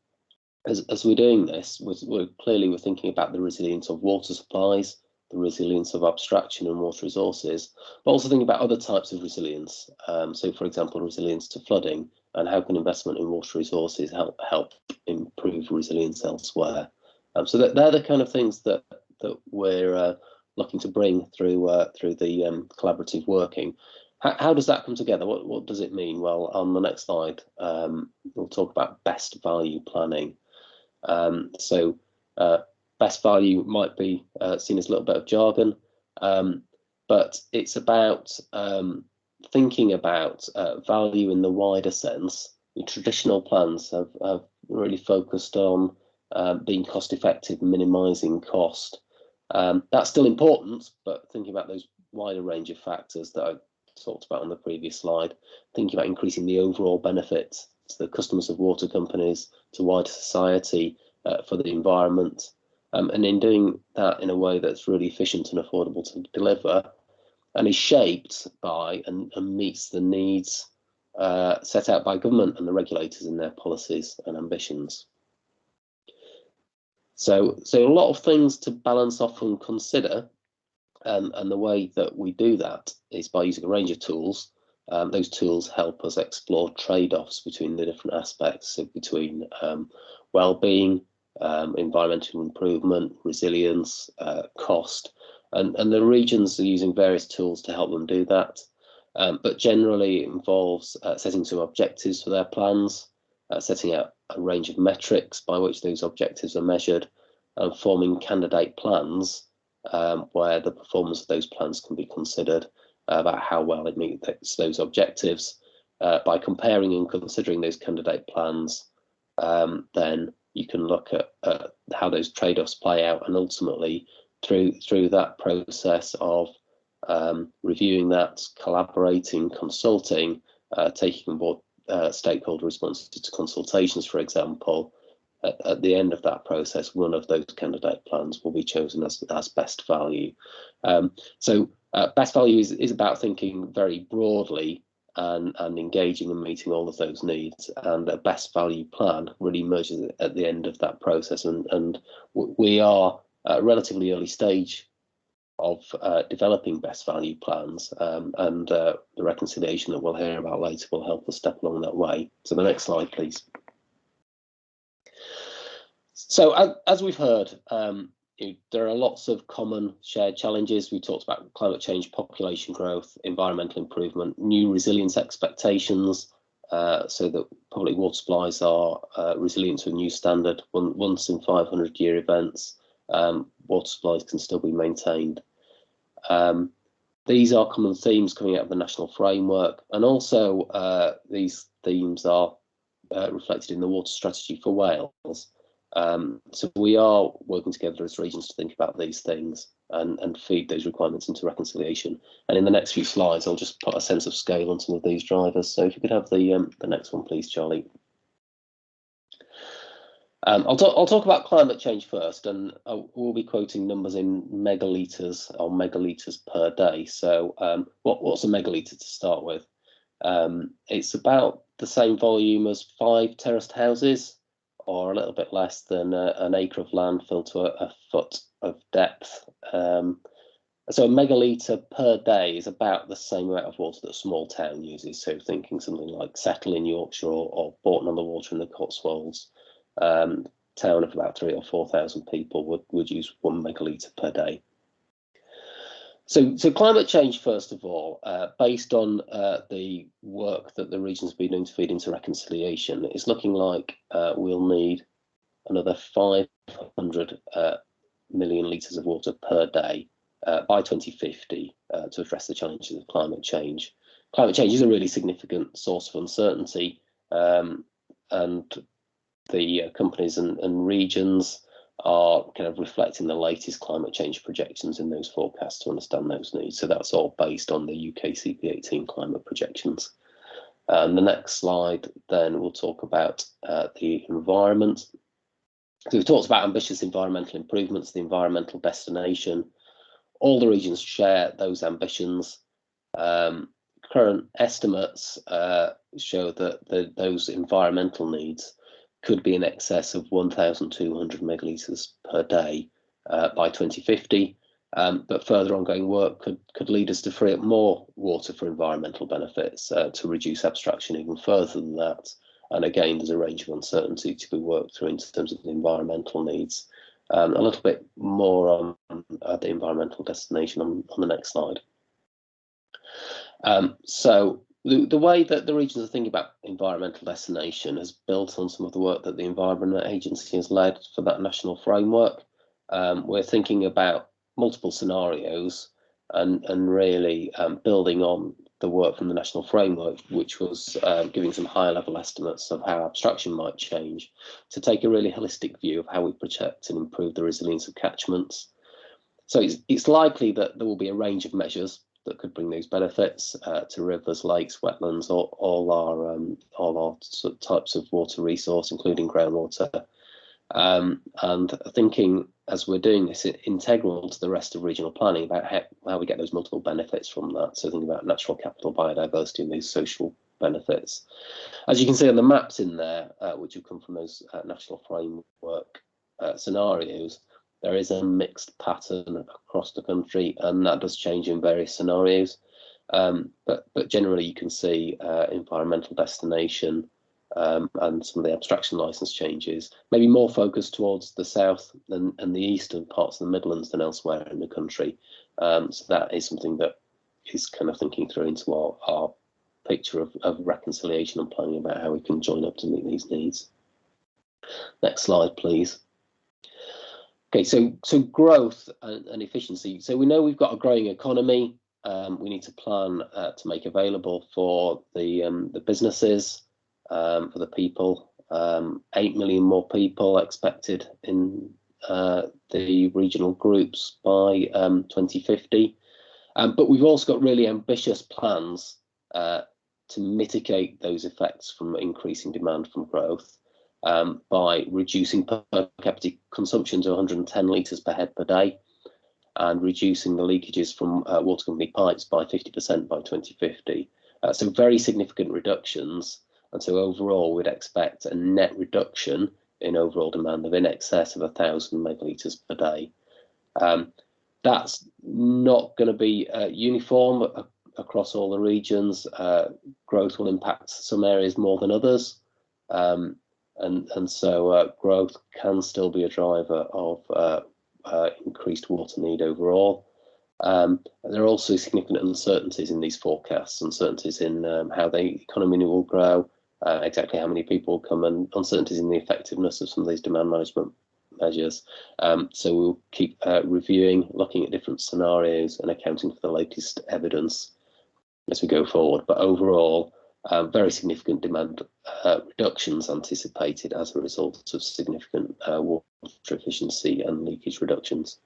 as we're doing this, we're thinking about the resilience of water supplies, the resilience of abstraction and water resources, but also thinking about other types of resilience. So, for example, resilience to flooding, and how can investment in water resources help improve resilience elsewhere. So they're the kind of things that we're looking to bring through the collaborative working. How does that come together? What does it mean? Well, on the next slide, we'll talk about best value planning. Best value might be seen as a little bit of jargon, but it's about thinking about value in the wider sense. The traditional plans have really focused on being cost effective, minimising cost. That's still important, but thinking about those wider range of factors that I talked about on the previous slide, thinking about increasing the overall benefit to the customers of water companies, to wider society, for the environment, and in doing that in a way that's really efficient and affordable to deliver, and is shaped by and meets the needs set out by government and the regulators in their policies and ambitions. So a lot of things to balance off and consider, and the way that we do that is by using a range of tools. Those tools help us explore trade-offs between the different aspects of between well-being, environmental improvement, resilience, cost, and the regions are using various tools to help them do that. But generally it involves setting some objectives for their plans, setting out a range of metrics by which those objectives are measured, and forming candidate plans where the performance of those plans can be considered about how well it meets those objectives. By comparing and considering those candidate plans, then you can look at how those trade-offs play out, and ultimately through that process of reviewing that, collaborating, consulting, taking on board stakeholder responses to consultations, for example, at the end of that process, one of those candidate plans will be chosen as best value. So best value is about thinking very broadly and engaging and meeting all of those needs, and a best value plan really emerges at the end of that process, and we are at a relatively early stage of developing best value plans, and the reconciliation that we'll hear about later will help us step along that way. So the next slide, please. So as we've heard, there are lots of common shared challenges. We talked about climate change, population growth, environmental improvement, new resilience expectations, so that public water supplies are resilient to a new standard. Once in 500-year events, water supplies can still be maintained. These are common themes coming out of the national framework, and also these themes are reflected in the water strategy for Wales. So we are working together as regions to think about these things and feed those requirements into reconciliation. And in the next few slides, I'll just put a sense of scale on some of these drivers. So if you could have the next one, please, Charlie. I'll talk about climate change first, and we'll be quoting numbers in megalitres or megalitres per day. So what's a megalitre to start with? It's about the same volume as 5 terraced houses, or a little bit less than an acre of land filled to a foot of depth. So a megalitre per day is about the same amount of water that a small town uses. So thinking something like Settle in Yorkshire or Bourton-on-the-Water in the Cotswolds, town of about 3,000 or 4,000 people would use 1 megalitre per day. So climate change, first of all, based on the work that the region's been doing to feed into reconciliation, is looking like we'll need another 500 million litres of water per day by 2050 to address the challenges of climate change. Climate change is a really significant source of uncertainty, and the companies and regions are kind of reflecting the latest climate change projections in those forecasts to understand those needs. So that's all based on the UK CP18 climate projections. And the next slide, then we'll talk about the environment. So we've talked about ambitious environmental improvements, the environmental destination. All the regions share those ambitions. Current estimates show that those environmental needs could be in excess of 1,200 megalitres per day by 2050. But further ongoing work could lead us to free up more water for environmental benefits, to reduce abstraction even further than that. And again, there's a range of uncertainty to be worked through in terms of the environmental needs. A little bit more on the environmental destination on the next slide. So the way that the regions are thinking about environmental destination has built on some of the work that the Environment Agency has led for that national framework. We're thinking about multiple scenarios and really building on the work from the national framework, which was giving some higher level estimates of how abstraction might change, to take a really holistic view of how we protect and improve the resilience of catchments. So it's likely that there will be a range of measures that could bring these benefits to rivers, lakes, wetlands, or all our types of water resource, including groundwater. And thinking, as we're doing this, integral to the rest of regional planning about how we get those multiple benefits from that. So thinking about natural capital, biodiversity, and these social benefits. As you can see on the maps in there, which have come from those national framework scenarios, there is a mixed pattern across the country, and that does change in various scenarios. But generally, you can see environmental destination and some of the abstraction license changes, maybe more focused towards the south and the eastern parts of the Midlands than elsewhere in the country. So that is something that is kind of thinking through into our picture of reconciliation and planning about how we can join up to meet these needs. Next slide, please. Okay, so growth and efficiency. So we know we've got a growing economy. We need to plan to make available for the businesses, for the people. 8 million more people expected in the regional groups by 2050. But we've also got really ambitious plans to mitigate those effects from increasing demand from growth. By reducing per capita consumption to 110 litres per head per day, and reducing the leakages from water company pipes by 50% by 2050. So very significant reductions. And so overall, we'd expect a net reduction in overall demand of in excess of 1,000 megalitres per day. That's not going to be uniform across all the regions. Growth will impact some areas more than others. And so growth can still be a driver of increased water need overall. There are also significant uncertainties in these forecasts, uncertainties in how the economy will grow, exactly how many people will come, and uncertainties in the effectiveness of some of these demand management measures. So we'll keep reviewing, looking at different scenarios and accounting for the latest evidence as we go forward. But overall, very significant demand reductions anticipated as a result of significant water efficiency and leakage reductions.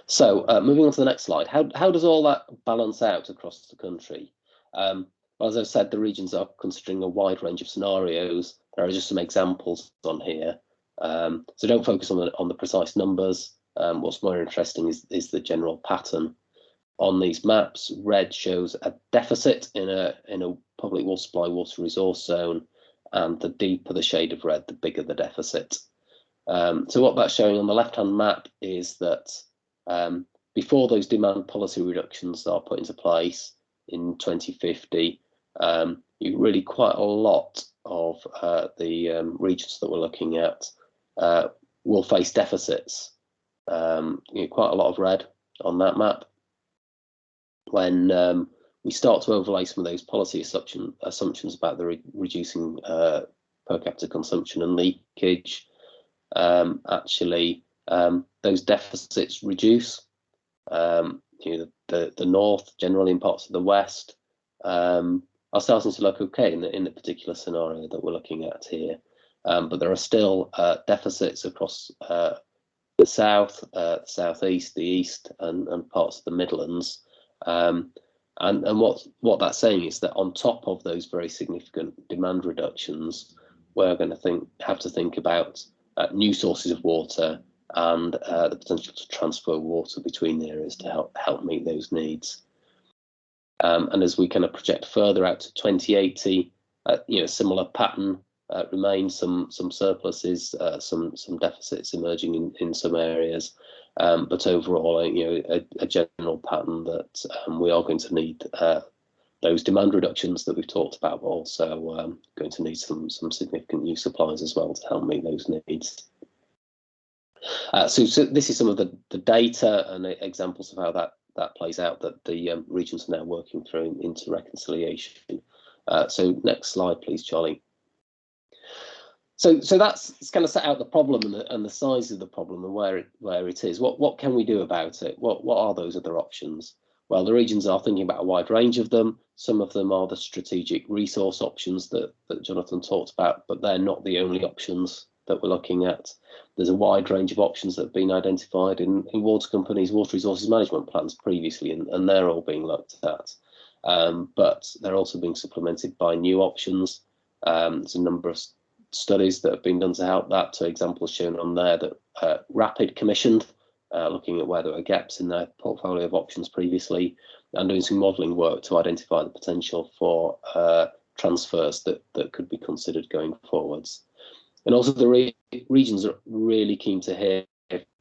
So moving on to the next slide, how does all that balance out across the country? Well, as I've said, the regions are considering a wide range of scenarios. There are just some examples on here. So don't focus on the precise numbers. What's more interesting is the general pattern. On these maps, red shows a deficit in a public water supply water resource zone, and the deeper the shade of red, the bigger the deficit. So what that's showing on the left-hand map is that before those demand policy reductions are put into place in 2050, really quite a lot of the regions that we're looking at will face deficits. Quite a lot of red on that map. When we start to overlay some of those policy assumptions about the reducing per capita consumption and leakage, actually those deficits reduce. The north, generally in parts of the west, are starting to look okay in the particular scenario that we're looking at here. But there are still deficits across the south, the southeast, the east, and parts of the Midlands. And what that's saying is that on top of those very significant demand reductions, we're going to have to think about new sources of water and the potential to transfer water between the areas to help meet those needs. And as we kind of project further out to 2080, a similar pattern remain, some surpluses, some deficits emerging in some areas, but overall, a general pattern that we are going to need those demand reductions that we've talked about, but also going to need some significant new supplies as well to help meet those needs. So this is some of the data and examples of how that plays out that the regions are now working through into reconciliation. So next slide, please, Charlie. So that's kind of set out the problem and the size of the problem and where it is. What can we do about it? What are those other options? Well, the regions are thinking about a wide range of them. Some of them are the strategic resource options that Jonathan talked about, but they're not the only options that we're looking at. There's a wide range of options that have been identified in water companies' water resources management plans previously, and they're all being looked at. But they're also being supplemented by new options. There's a number of studies that have been done to help that. So examples shown on there that Rapid commissioned, looking at where there were gaps in their portfolio of options previously, and doing some modelling work to identify the potential for transfers that could be considered going forwards. And also the regions are really keen to hear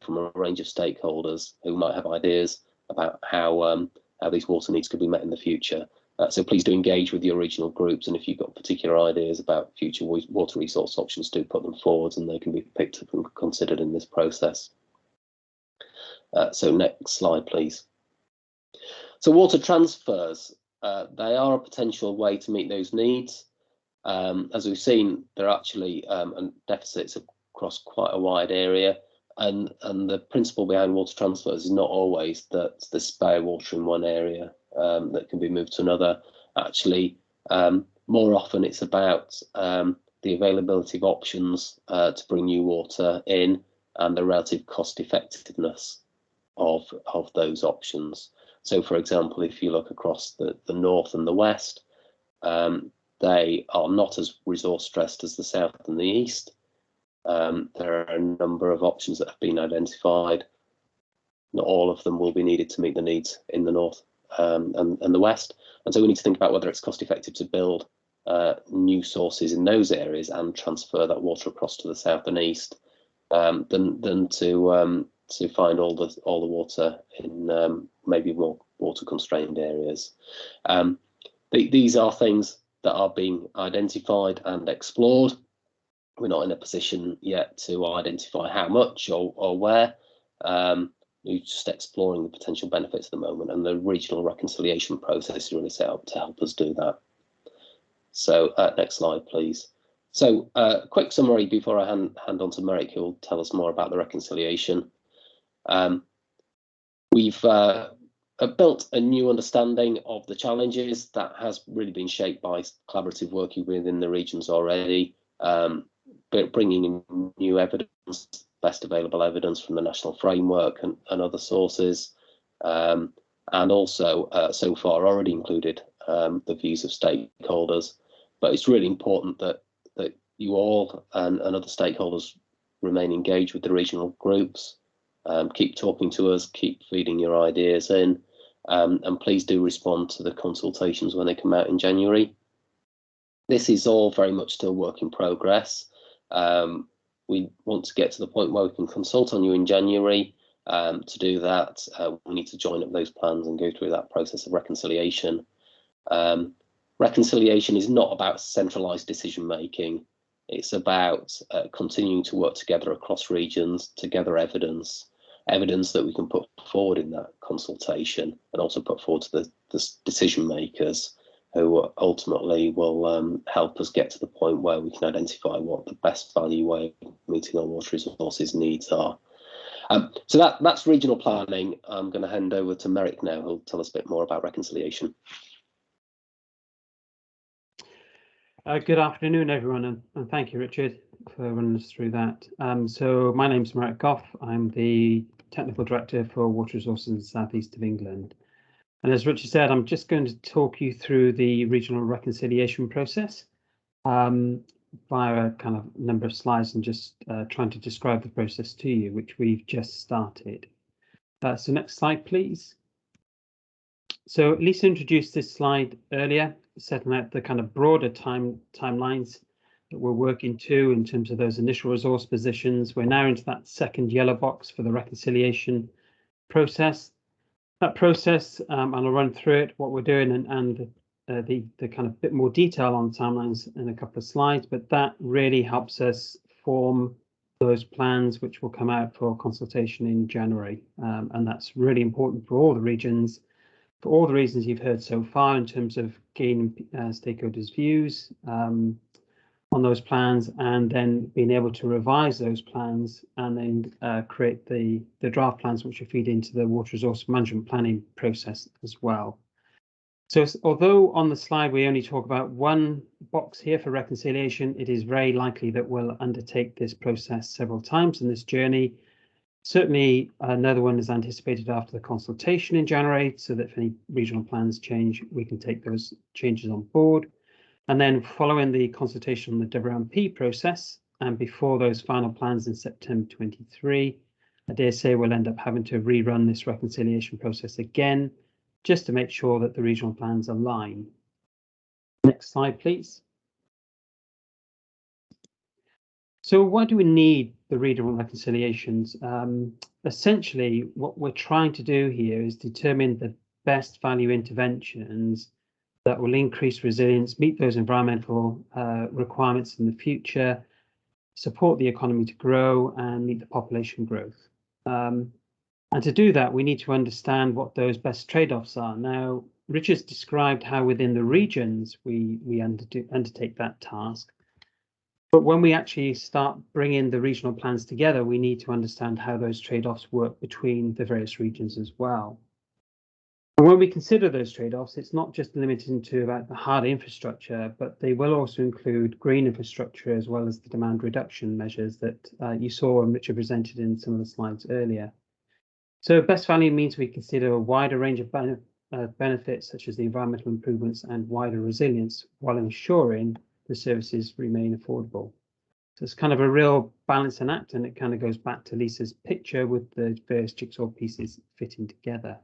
from a range of stakeholders who might have ideas about how these water needs could be met in the future. So please do engage with your regional groups, and if you've got particular ideas about future water resource options, do put them forward and they can be picked up and considered in this process. So next slide, please. So water transfers, they are a potential way to meet those needs. As we've seen, there are actually deficits across quite a wide area, and the principle behind water transfers is not always that there's spare water in one area that can be moved to another. Actually, more often it's about the availability of options to bring new water in and the relative cost effectiveness of those options. So, for example, if you look across the north and the west, they are not as resource stressed as the south and the east. There are a number of options that have been identified. Not all of them will be needed to meet the needs in the north and the west. And so we need to think about whether it's cost effective to build new sources in those areas and transfer that water across to the south and east than to find all the water in maybe more water constrained areas. These are things that are being identified and explored. We're not in a position yet to identify how much or where. We're just exploring the potential benefits at the moment, and the regional reconciliation process is really set up to help us do that. So next slide, please. So quick summary before I hand on to Merrick, who will tell us more about the reconciliation. We've built a new understanding of the challenges that has really been shaped by collaborative working within the regions already, but bringing in new evidence, best available evidence from the national framework and other sources, and also so far already included the views of stakeholders. But it's really important that you all and other stakeholders remain engaged with the regional groups. Keep talking to us, keep feeding your ideas in, and please do respond to the consultations when they come out in January. This is all very much still work in progress. We want to get to the point where we can consult on you in January. To do that, we need to join up those plans and go through that process of reconciliation. Reconciliation is not about centralised decision making. It's about continuing to work together across regions to gather evidence that we can put forward in that consultation, and also put forward to the decision makers, who ultimately will help us get to the point where we can identify what the best value way of meeting our water resources needs are. So that's regional planning. I'm going to hand over to Merrick now, who'll tell us a bit more about reconciliation. Good afternoon, everyone, and thank you, Richard, for running us through that. So my name's Merrick Goff. I'm the Technical Director for Water Resources in the South East of England. And as Richard said, I'm just going to talk you through the regional reconciliation process via a kind of number of slides, and just trying to describe the process to you, which we've just started. So next slide, please. So Lisa introduced this slide earlier, setting out the kind of broader timelines that we're working to in terms of those initial resource positions. We're now into that second yellow box for the reconciliation process. That process, and I'll run through it, what we're doing, and the kind of bit more detail on timelines in a couple of slides, but that really helps us form those plans which will come out for consultation in January. And that's really important for all the regions, for all the reasons you've heard so far in terms of gaining stakeholders' views on those plans, and then being able to revise those plans and then create the draft plans which will feed into the water resource management planning process as well. So although on the slide we only talk about one box here for reconciliation, it is very likely that we'll undertake this process several times in this journey. Certainly another one is anticipated after the consultation in January, so that if any regional plans change, we can take those changes on board. And then following the consultation on the WMP process, and before those final plans in September 23, I dare say we'll end up having to rerun this reconciliation process again, just to make sure that the regional plans align. Next slide, please. So why do we need the regional reconciliations? Essentially, what we're trying to do here is determine the best value interventions that will increase resilience, meet those environmental requirements in the future, support the economy to grow, and meet the population growth. And to do that, we need to understand what those best trade-offs are. Now, Richard's described how within the regions we undertake that task. But when we actually start bringing the regional plans together, we need to understand how those trade-offs work between the various regions as well. And when we consider those trade-offs, it's not just limited to about the hard infrastructure, but they will also include green infrastructure as well as the demand reduction measures that you saw and Richard presented in some of the slides earlier. So best value means we consider a wider range of benefits such as the environmental improvements and wider resilience while ensuring the services remain affordable. So it's kind of a real balance and act, and it kind of goes back to Lisa's picture with the various jigsaw pieces fitting together.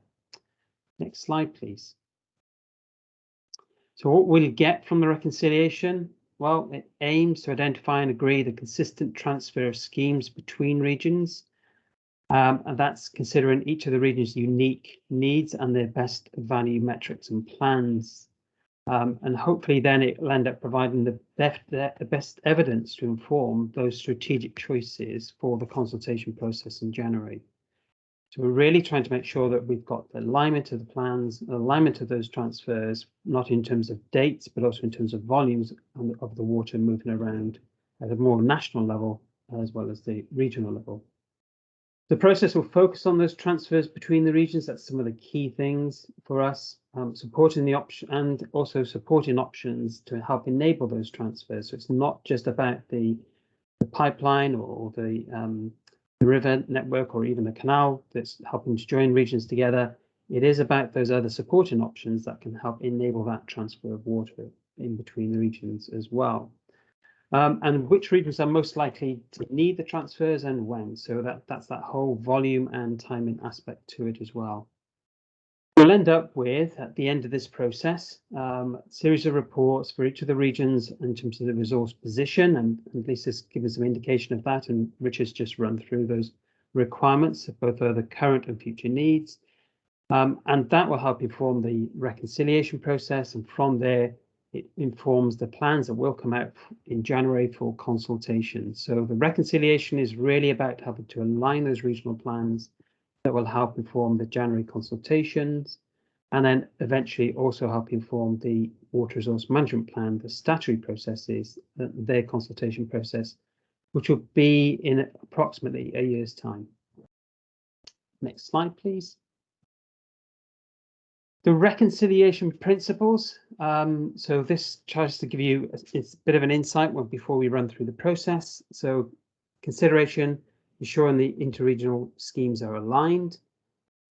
Next slide, please. So what we'll get from the reconciliation? Well, it aims to identify and agree the consistent transfer of schemes between regions. And that's considering each of the region's unique needs and their best value metrics and plans. And hopefully then it will end up providing the best evidence to inform those strategic choices for the consultation process in January. So we're really trying to make sure that we've got the alignment of the plans, alignment of those transfers, not in terms of dates, but also in terms of volumes of the water moving around at a more national level, as well as the regional level. The process will focus on those transfers between the regions. That's some of the key things for us, supporting the option and also supporting options to help enable those transfers. So it's not just about the pipeline or the river network or even the canal that's helping to join regions together. It is about those other supporting options that can help enable that transfer of water in between the regions as well. And which regions are most likely to need the transfers and when. So that's that whole volume and timing aspect to it as well. We'll end up with, at the end of this process, a series of reports for each of the regions in terms of the resource position, and Lisa's given some indication of that, and Richard's just run through those requirements of both the current and future needs. And that will help inform the reconciliation process, and from there, it informs the plans that will come out in January for consultation. So the reconciliation is really about having to align those regional plans that will help inform the January consultations, and then eventually also help inform the water resource management plan, the statutory processes, their consultation process, which will be in approximately a year's time. Next slide, please. The reconciliation principles. So this tries to give you a bit of an insight before we run through the process. So consideration, ensuring the interregional schemes are aligned.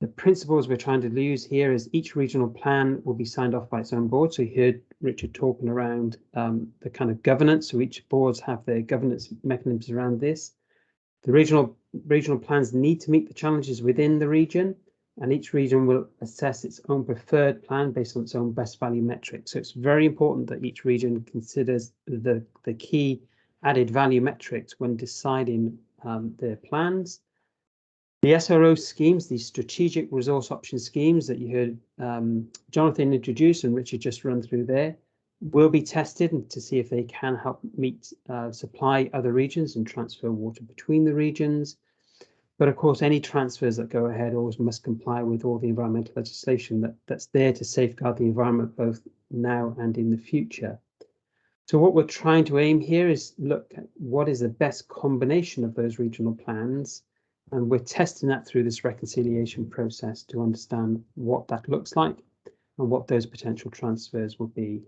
The principles we're trying to use here is each regional plan will be signed off by its own board. So you heard Richard talking around the kind of governance. So each boards have their governance mechanisms around this. The regional plans need to meet the challenges within the region. and each region will assess its own preferred plan based on its own best value metrics. So it's very important that each region considers the key added value metrics when deciding their plans. The SRO schemes, the strategic resource option schemes that you heard Jonathan introduce and Richard just run through there, will be tested to see if they can help meet supply other regions and transfer water between the regions. But of course, any transfers that go ahead always must comply with all the environmental legislation that's there to safeguard the environment both now and in the future. So what we're trying to aim here is look at what is the best combination of those regional plans, and we're testing that through this reconciliation process to understand what that looks like and what those potential transfers will be.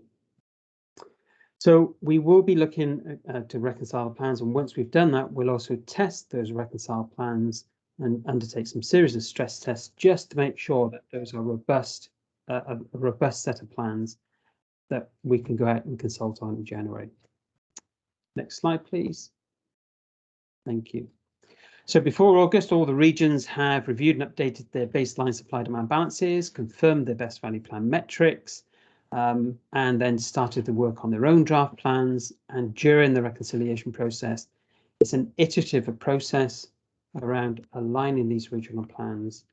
So we will be looking to reconcile the plans, and once we've done that, we'll also test those reconciled plans and undertake some series of stress tests just to make sure that those are robust, a robust set of plans that we can go out and consult on in January. Next slide, please. Thank you. So before August, all the regions have reviewed and updated their baseline supply-demand balances, confirmed their best value plan metrics, and then started the work on their own draft plans. And during the reconciliation process, it's an iterative process around aligning these regional plans.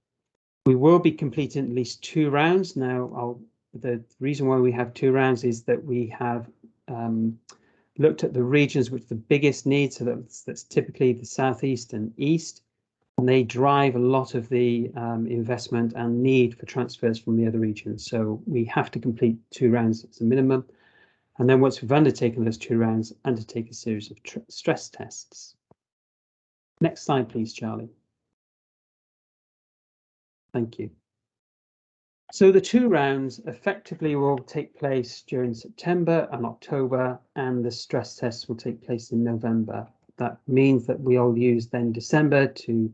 We will be completing at least 2 rounds. Now, the reason why we have 2 rounds is that we have looked at the regions with the biggest needs, so that's typically the southeast and east, and they drive a lot of the investment and need for transfers from the other regions. So we have to complete 2 rounds as a minimum, and then once we've undertaken those 2 rounds, undertake a series of stress tests. Next slide, please, Charlie. Thank you. So the 2 rounds effectively will take place during September and October, and the stress tests will take place in November. That means that we'll use then December to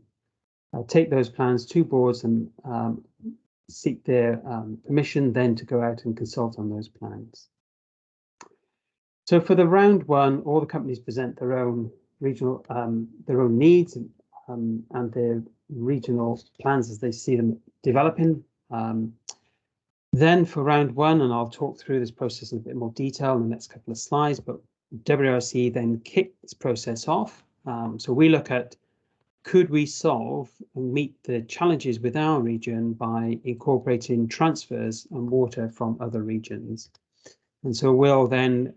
take those plans to boards and seek their permission then to go out and consult on those plans. So for the round 1, all the companies present their own regional, their own needs and their regional plans as they see them developing. Then for round 1, and I'll talk through this process in a bit more detail in the next couple of slides, but WRC then kicked this process off. So we look at, could we solve and meet the challenges with our region by incorporating transfers and water from other regions? And so we'll then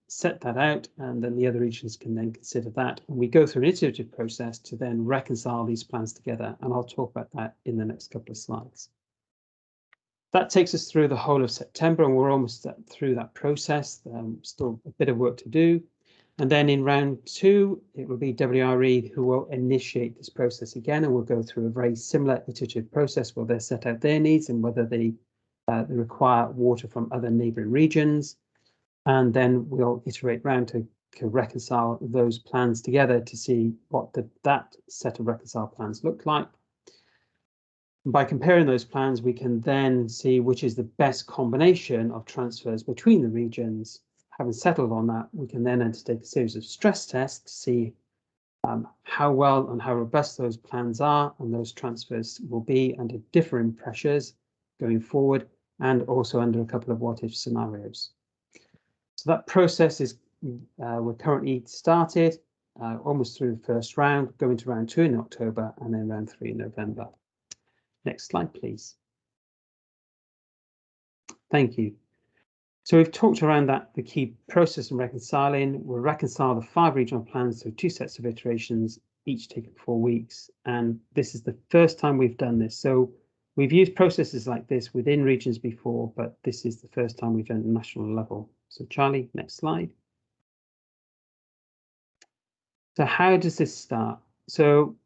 set that out, and then the other regions can then consider that. And we go through an iterative process to then reconcile these plans together, and I'll talk about that in the next couple of slides. That takes us through the whole of September, and we're almost through that process. Still a bit of work to do. And then in round 2, it will be WRE who will initiate this process again, and we'll go through a very similar iterative process where they set out their needs and whether they require water from other neighbouring regions. And then we'll iterate round to reconcile those plans together to see what that set of reconciled plans look like. By comparing those plans, we can then see which is the best combination of transfers between the regions. Having settled on that, we can then undertake a series of stress tests to see how well and how robust those plans are, and those transfers will be under differing pressures going forward, and also under a couple of what-if scenarios. So that process is we're currently started, almost through the first round, going to round 2 in October, and then round 3 in November. Next slide, please. Thank you. So we've talked around that, the key process in reconciling. We'll reconcile the 5 regional plans through 2 sets of iterations, each taking 4 weeks. And this is the first time we've done this. So we've used processes like this within regions before, but this is the first time we've done it at the national level. So Charlie, next slide. So how does this start? So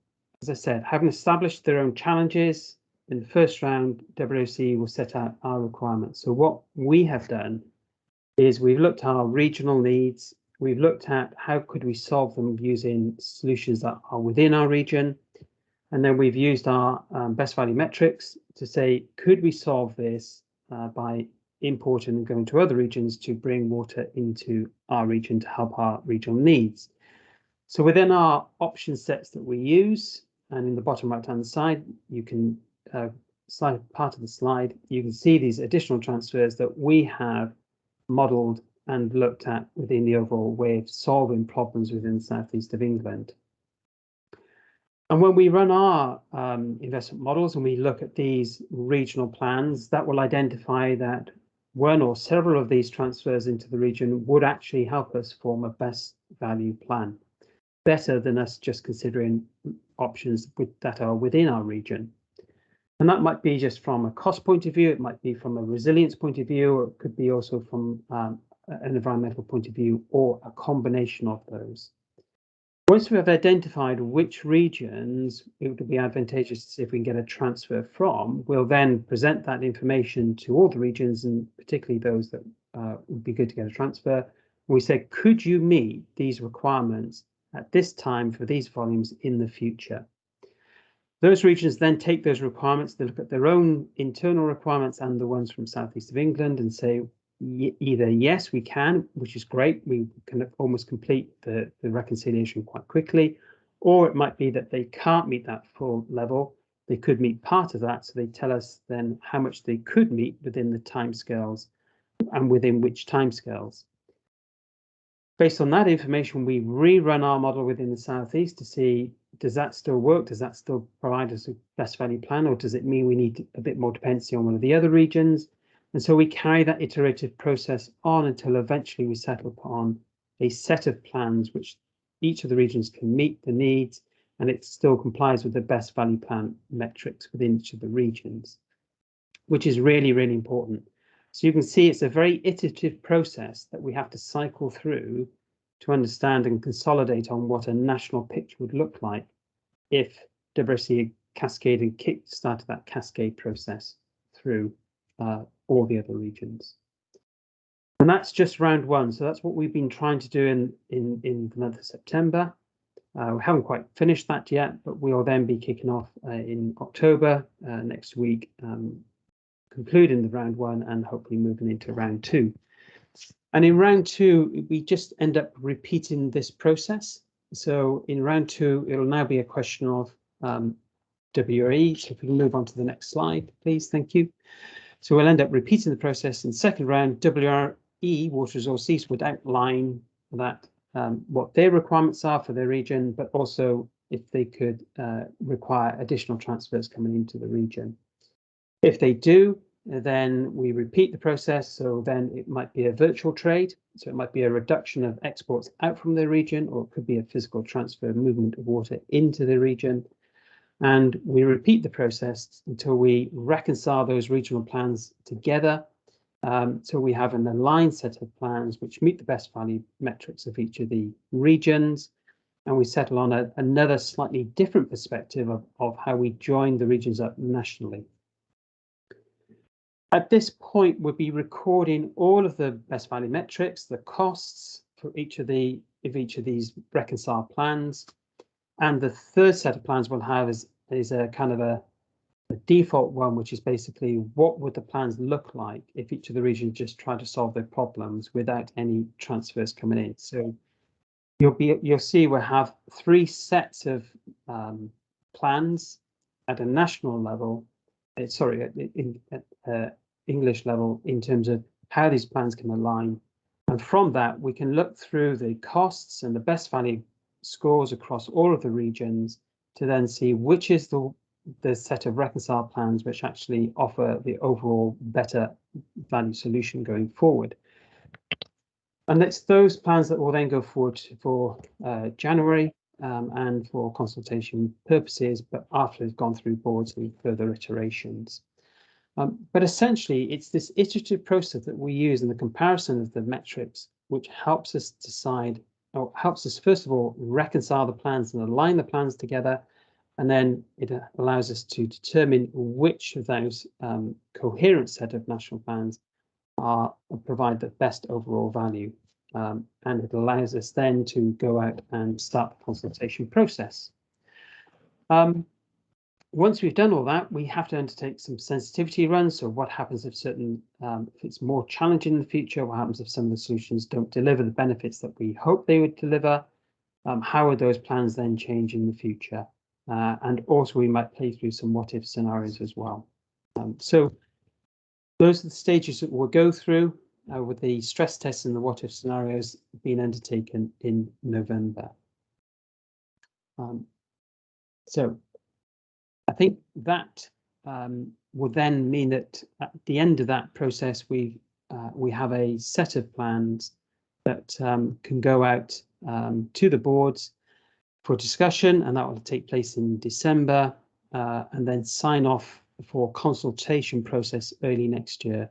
as I said, having established their own challenges, in the first round, WRC will set out our requirements. So what we have done is we've looked at our regional needs. We've looked at how could we solve them using solutions that are within our region. And then we've used our best value metrics to say, could we solve this by importing and going to other regions to bring water into our region to help our regional needs? So within our option sets that we use, and in the bottom right-hand side, you can part of the slide, you can see these additional transfers that we have modelled and looked at within the overall way of solving problems within the southeast of England. And when we run our investment models and we look at these regional plans, that will identify that one or several of these transfers into the region would actually help us form a best value plan, better than us just considering options that are within our region. And that might be just from a cost point of view, it might be from a resilience point of view, or it could be also from an environmental point of view, or a combination of those. Once we have identified which regions it would be advantageous to see if we can get a transfer from, we'll then present that information to all the regions, and particularly those that would be good to get a transfer. We say, could you meet these requirements at this time for these volumes in the future? Those regions then take those requirements, they look at their own internal requirements and the ones from southeast of England and say, either yes, we can, which is great, we can almost complete the reconciliation quite quickly, or it might be that they can't meet that full level. They could meet part of that, so they tell us then how much they could meet within the timescales and within which timescales. Based on that information, we rerun our model within the southeast to see, does that still work? Does that still provide us a best value plan, or does it mean we need a bit more dependency on one of the other regions? And so we carry that iterative process on until eventually we settle upon a set of plans which each of the regions can meet the needs, and it still complies with the best value plan metrics within each of the regions, which is really, really important. So you can see it's a very iterative process that we have to cycle through to understand and consolidate on what a national picture would look like if WRC Cascade and KIC started that cascade process through all the other regions. And that's just round one. So that's what we've been trying to do in the month of September. We haven't quite finished that yet, but we'll then be kicking off in October next week, concluding the round one and hopefully moving into round two. And in round two, we just end up repeating this process. So in round two, it'll now be a question of WRE. So if we can move on to the next slide, please. Thank you. So we'll end up repeating the process in the second round. WRE, Water Resources East, would outline that what their requirements are for their region, but also if they could require additional transfers coming into the region. If they do, then we repeat the process. So then it might be a virtual trade. So it might be a reduction of exports out from the region, or it could be a physical transfer, movement of water into the region. And we repeat the process until we reconcile those regional plans together. So we have an aligned set of plans which meet the best value metrics of each of the regions. And we settle on another slightly different perspective of how we join the regions up nationally. At this point, we'll be recording all of the best value metrics, the costs for each of these reconciled plans. And the third set of plans we'll have is a kind of a default one, which is basically what would the plans look like if each of the regions just try to solve their problems without any transfers coming in. So you'll see we'll have three sets of plans at a national level, at English level, in terms of how these plans can align. And from that, we can look through the costs and the best value scores across all of the regions to then see which is the set of reconciled plans which actually offer the overall better value solution going forward. And it's those plans that will then go forward for January and for consultation purposes, but after it's gone through boards and further iterations. But essentially, it's this iterative process that we use in the comparison of the metrics, which helps us decide, or helps us, first of all, reconcile the plans and align the plans together. And then it allows us to determine which of those coherent set of national plans provide the best overall value. And it allows us then to go out and start the consultation process. Once we've done all that, we have to undertake some sensitivity runs. So what happens if if it's more challenging in the future? What happens if some of the solutions don't deliver the benefits that we hope they would deliver? How would those plans then change in the future? And also we might play through some what if scenarios as well. So those are the stages that we'll go through with the stress tests and the what if scenarios being undertaken in November. So I think that will then mean that at the end of that process, we have a set of plans that can go out to the boards for discussion, and that will take place in December, and then sign off for consultation process early next year.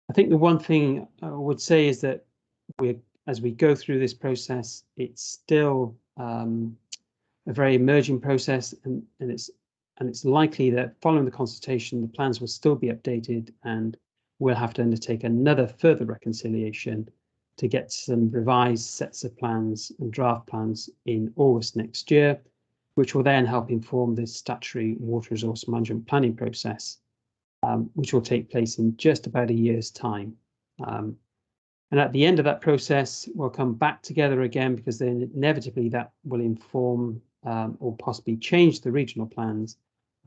I think the one thing I would say is that as we go through this process, it's still a very emerging process, and it's likely that following the consultation, the plans will still be updated, and we'll have to undertake another further reconciliation to get some revised sets of plans and draft plans in August next year, which will then help inform the statutory water resource management planning process, which will take place in just about a year's time. And at the end of that process, we'll come back together again, because then inevitably that will inform or possibly change the regional plans.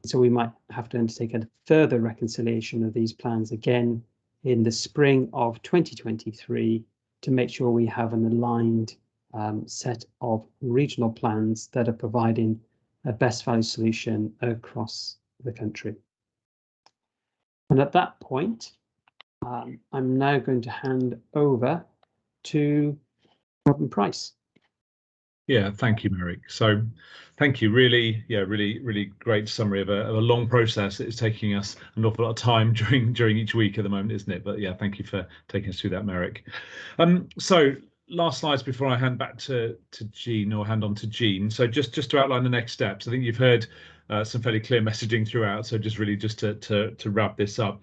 So we might have to undertake a further reconciliation of these plans again in the spring of 2023 to make sure we have an aligned set of regional plans that are providing a best value solution across the country. And at that point, I'm now going to hand over to Robin Price. Yeah, thank you, Merrick. So thank you. Really great summary of a long process. It's taking us an awful lot of time during each week at the moment, isn't it? But yeah, thank you for taking us through that, Merrick. So last slides before I hand back to Jean, or hand on to Jean. So just to outline the next steps, I think you've heard some fairly clear messaging throughout. So just to wrap this up,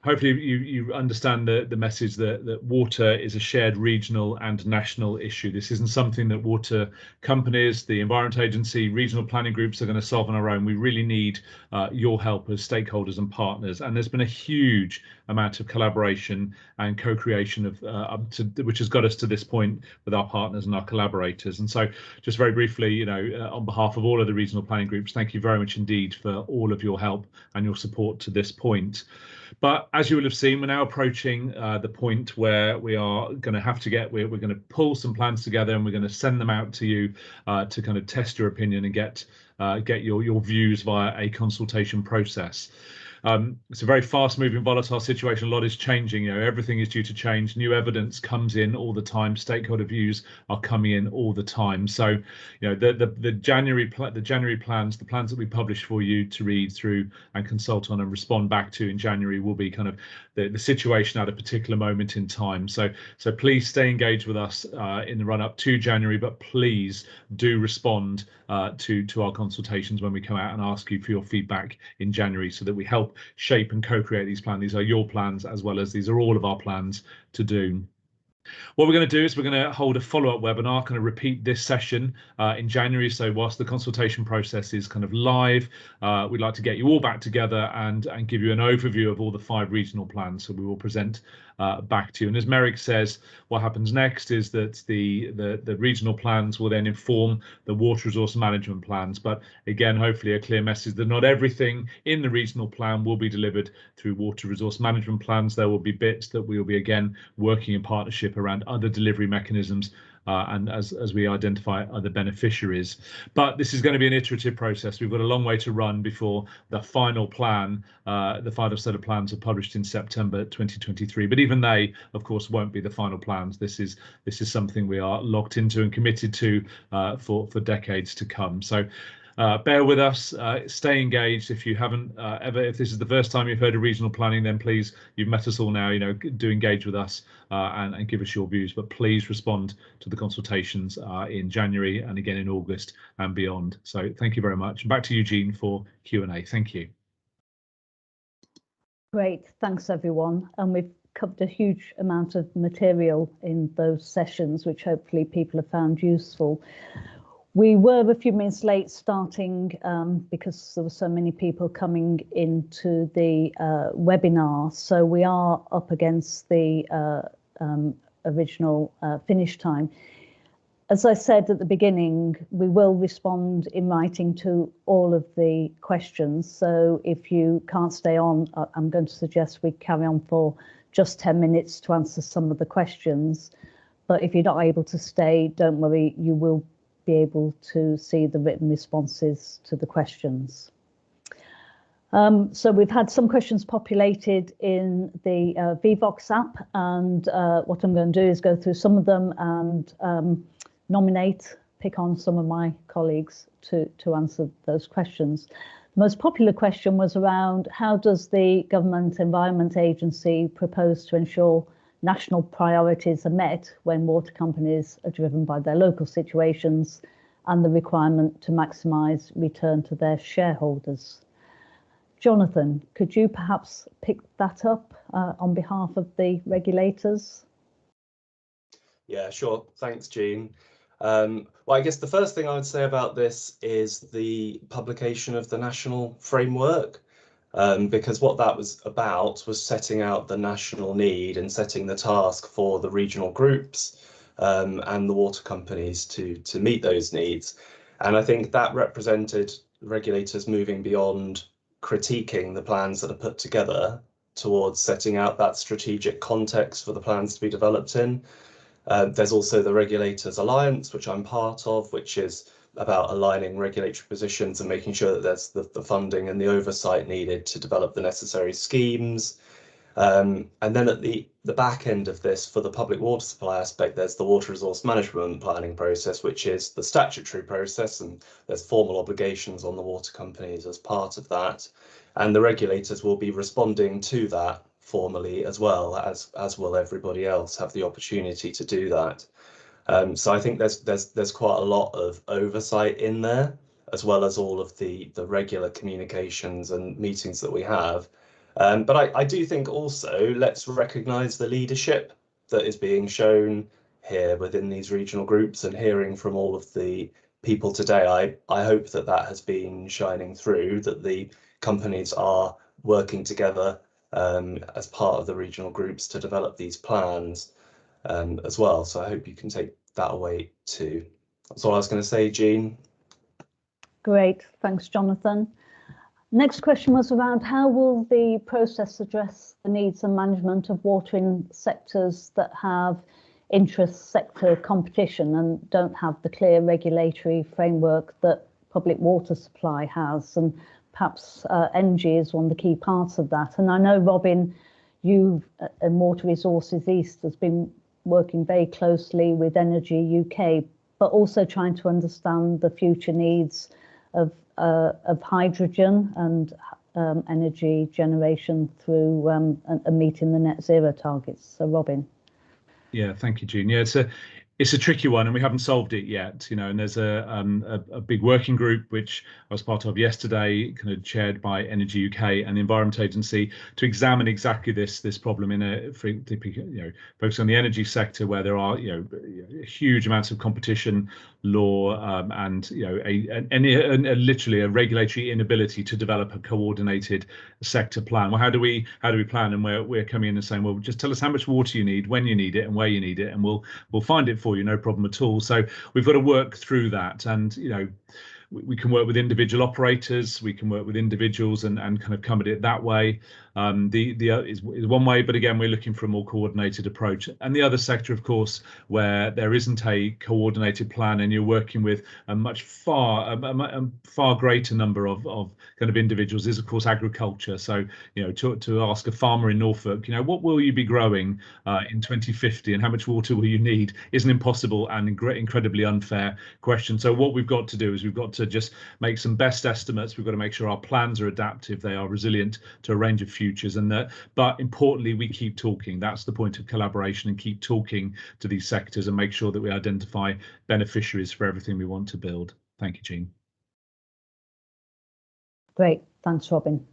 hopefully you understand the message that water is a shared regional and national issue. This isn't something that water companies, the Environment Agency, regional planning groups are going to solve on our own. We really need your help as stakeholders and partners. And there's been a huge amount of collaboration and co-creation which has got us to this point with our partners and our collaborators. And so just very briefly, on behalf of all of the regional planning groups, thank you very much indeed for all of your help and your support to this point. But as you will have seen, we're now approaching the point where we are going to have to we're going to pull some plans together, and we're going to send them out to you to kind of test your opinion and get your views via a consultation process. It's a very fast-moving, volatile situation. A lot is changing. Everything is due to change. New evidence comes in all the time. Stakeholder views are coming in all the time. So, the January plans, the plans that we publish for you to read through and consult on and respond back to in January, will be kind of the situation at a particular moment in time. So please stay engaged with us in the run-up to January, but please do respond to our consultations when we come out and ask you for your feedback in January, so that we help shape and co-create these plans. These are your plans, as well as these are all of our plans to do. What we're going to do is we're going to hold a follow-up webinar, kind of repeat this session in January. So whilst the consultation process is kind of live, we'd like to get you all back together and give you an overview of all the 5 regional plans. So we will present back to you. And as Merrick says, what happens next is that the regional plans will then inform the water resource management plans. But again, hopefully a clear message that not everything in the regional plan will be delivered through water resource management plans. There will be bits that we will be, again, working in partnership around other delivery mechanisms and as we identify other beneficiaries. But this is going to be an iterative process. We've got a long way to run before the final plan, the final set of plans are published in September 2023. But even they, of course, won't be the final plans. This is something we are locked into and committed to for decades to come. So bear with us, stay engaged. If you haven't if this is the first time you've heard of regional planning, then please, you've met us all now, do engage with us and give us your views, but please respond to the consultations in January and again in August and beyond. So thank you very much. Back to you, Jean, for Q&A. Thank you. Great, thanks everyone. And we've covered a huge amount of material in those sessions, which hopefully people have found useful. We were a few minutes late starting because there were so many people coming into the webinar. So we are up against the original finish time. As I said at the beginning, we will respond in writing to all of the questions. So if you can't stay on, I'm going to suggest we carry on for just 10 minutes to answer some of the questions. But if you're not able to stay, don't worry, you will be able to see the written responses to the questions. So we've had some questions populated in the Vevox app, and what I'm going to do is go through some of them and pick on some of my colleagues to answer those questions. The most popular question was around how does the Government Environment Agency propose to ensure national priorities are met when water companies are driven by their local situations and the requirement to maximise return to their shareholders. Jonathan, could you perhaps pick that up on behalf of the regulators? Yeah, sure. Thanks, Jean. Well, I guess the first thing I would say about this is the publication of the national framework, because what that was about was setting out the national need and setting the task for the regional groups and the water companies to meet those needs. And I think that represented regulators moving beyond critiquing the plans that are put together towards setting out that strategic context for the plans to be developed in. There's also the Regulators Alliance, which I'm part of, which is about aligning regulatory positions and making sure that there's the funding and the oversight needed to develop the necessary schemes. And then at the back end of this, for the public water supply aspect, there's the water resource management planning process, which is the statutory process, and there's formal obligations on the water companies as part of that. And the regulators will be responding to that formally as well, as will everybody else have the opportunity to do that. So I think there's quite a lot of oversight in there, as well as all of the regular communications and meetings that we have. But I do think also let's recognise the leadership that is being shown here within these regional groups, and hearing from all of the people today, I hope that that has been shining through, that the companies are working together as part of the regional groups to develop these plans as well. So I hope you can take that away too. That's all I was going to say, Jean. Great, thanks, Jonathan. Next question was around how will the process address the needs and management of water in sectors that have interest sector competition and don't have the clear regulatory framework that public water supply has, and perhaps energy is one of the key parts of that. And I know, Robin, you and Water Resources East has been working very closely with Energy UK, but also trying to understand the future needs of hydrogen and energy generation through and meeting the net zero targets. So, Robin. Yeah, thank you, Jean. Yeah, it's a tricky one, and we haven't solved it yet, you know. And there's a big working group which I was part of yesterday, kind of chaired by Energy UK and the Environment Agency, to examine exactly this problem in a focus on the energy sector, where there are huge amounts of competition law and literally a regulatory inability to develop a coordinated sector plan. Well, how do we plan? And we're coming in and saying, well, just tell us how much water you need, when you need it, and where you need it, and we'll find it for you, no problem at all. So we've got to work through that, and we can work with individual operators, we can work with individuals and kind of come at it that way. The is one way, but again, we're looking for a more coordinated approach. And the other sector, of course, where there isn't a coordinated plan and you're working with a far greater number of kind of individuals, is of course agriculture. So to ask a farmer in Norfolk, what will you be growing in 2050 and how much water will you need, is an impossible and incredibly unfair question. So what we've got to do is we've got to just make some best estimates. We've got to make sure our plans are adaptive, they are resilient to a range of futures, and but importantly, we keep talking. That's the point of collaboration, and keep talking to these sectors and make sure that we identify beneficiaries for everything we want to build. Thank you, Jean. Great, thanks, Robin.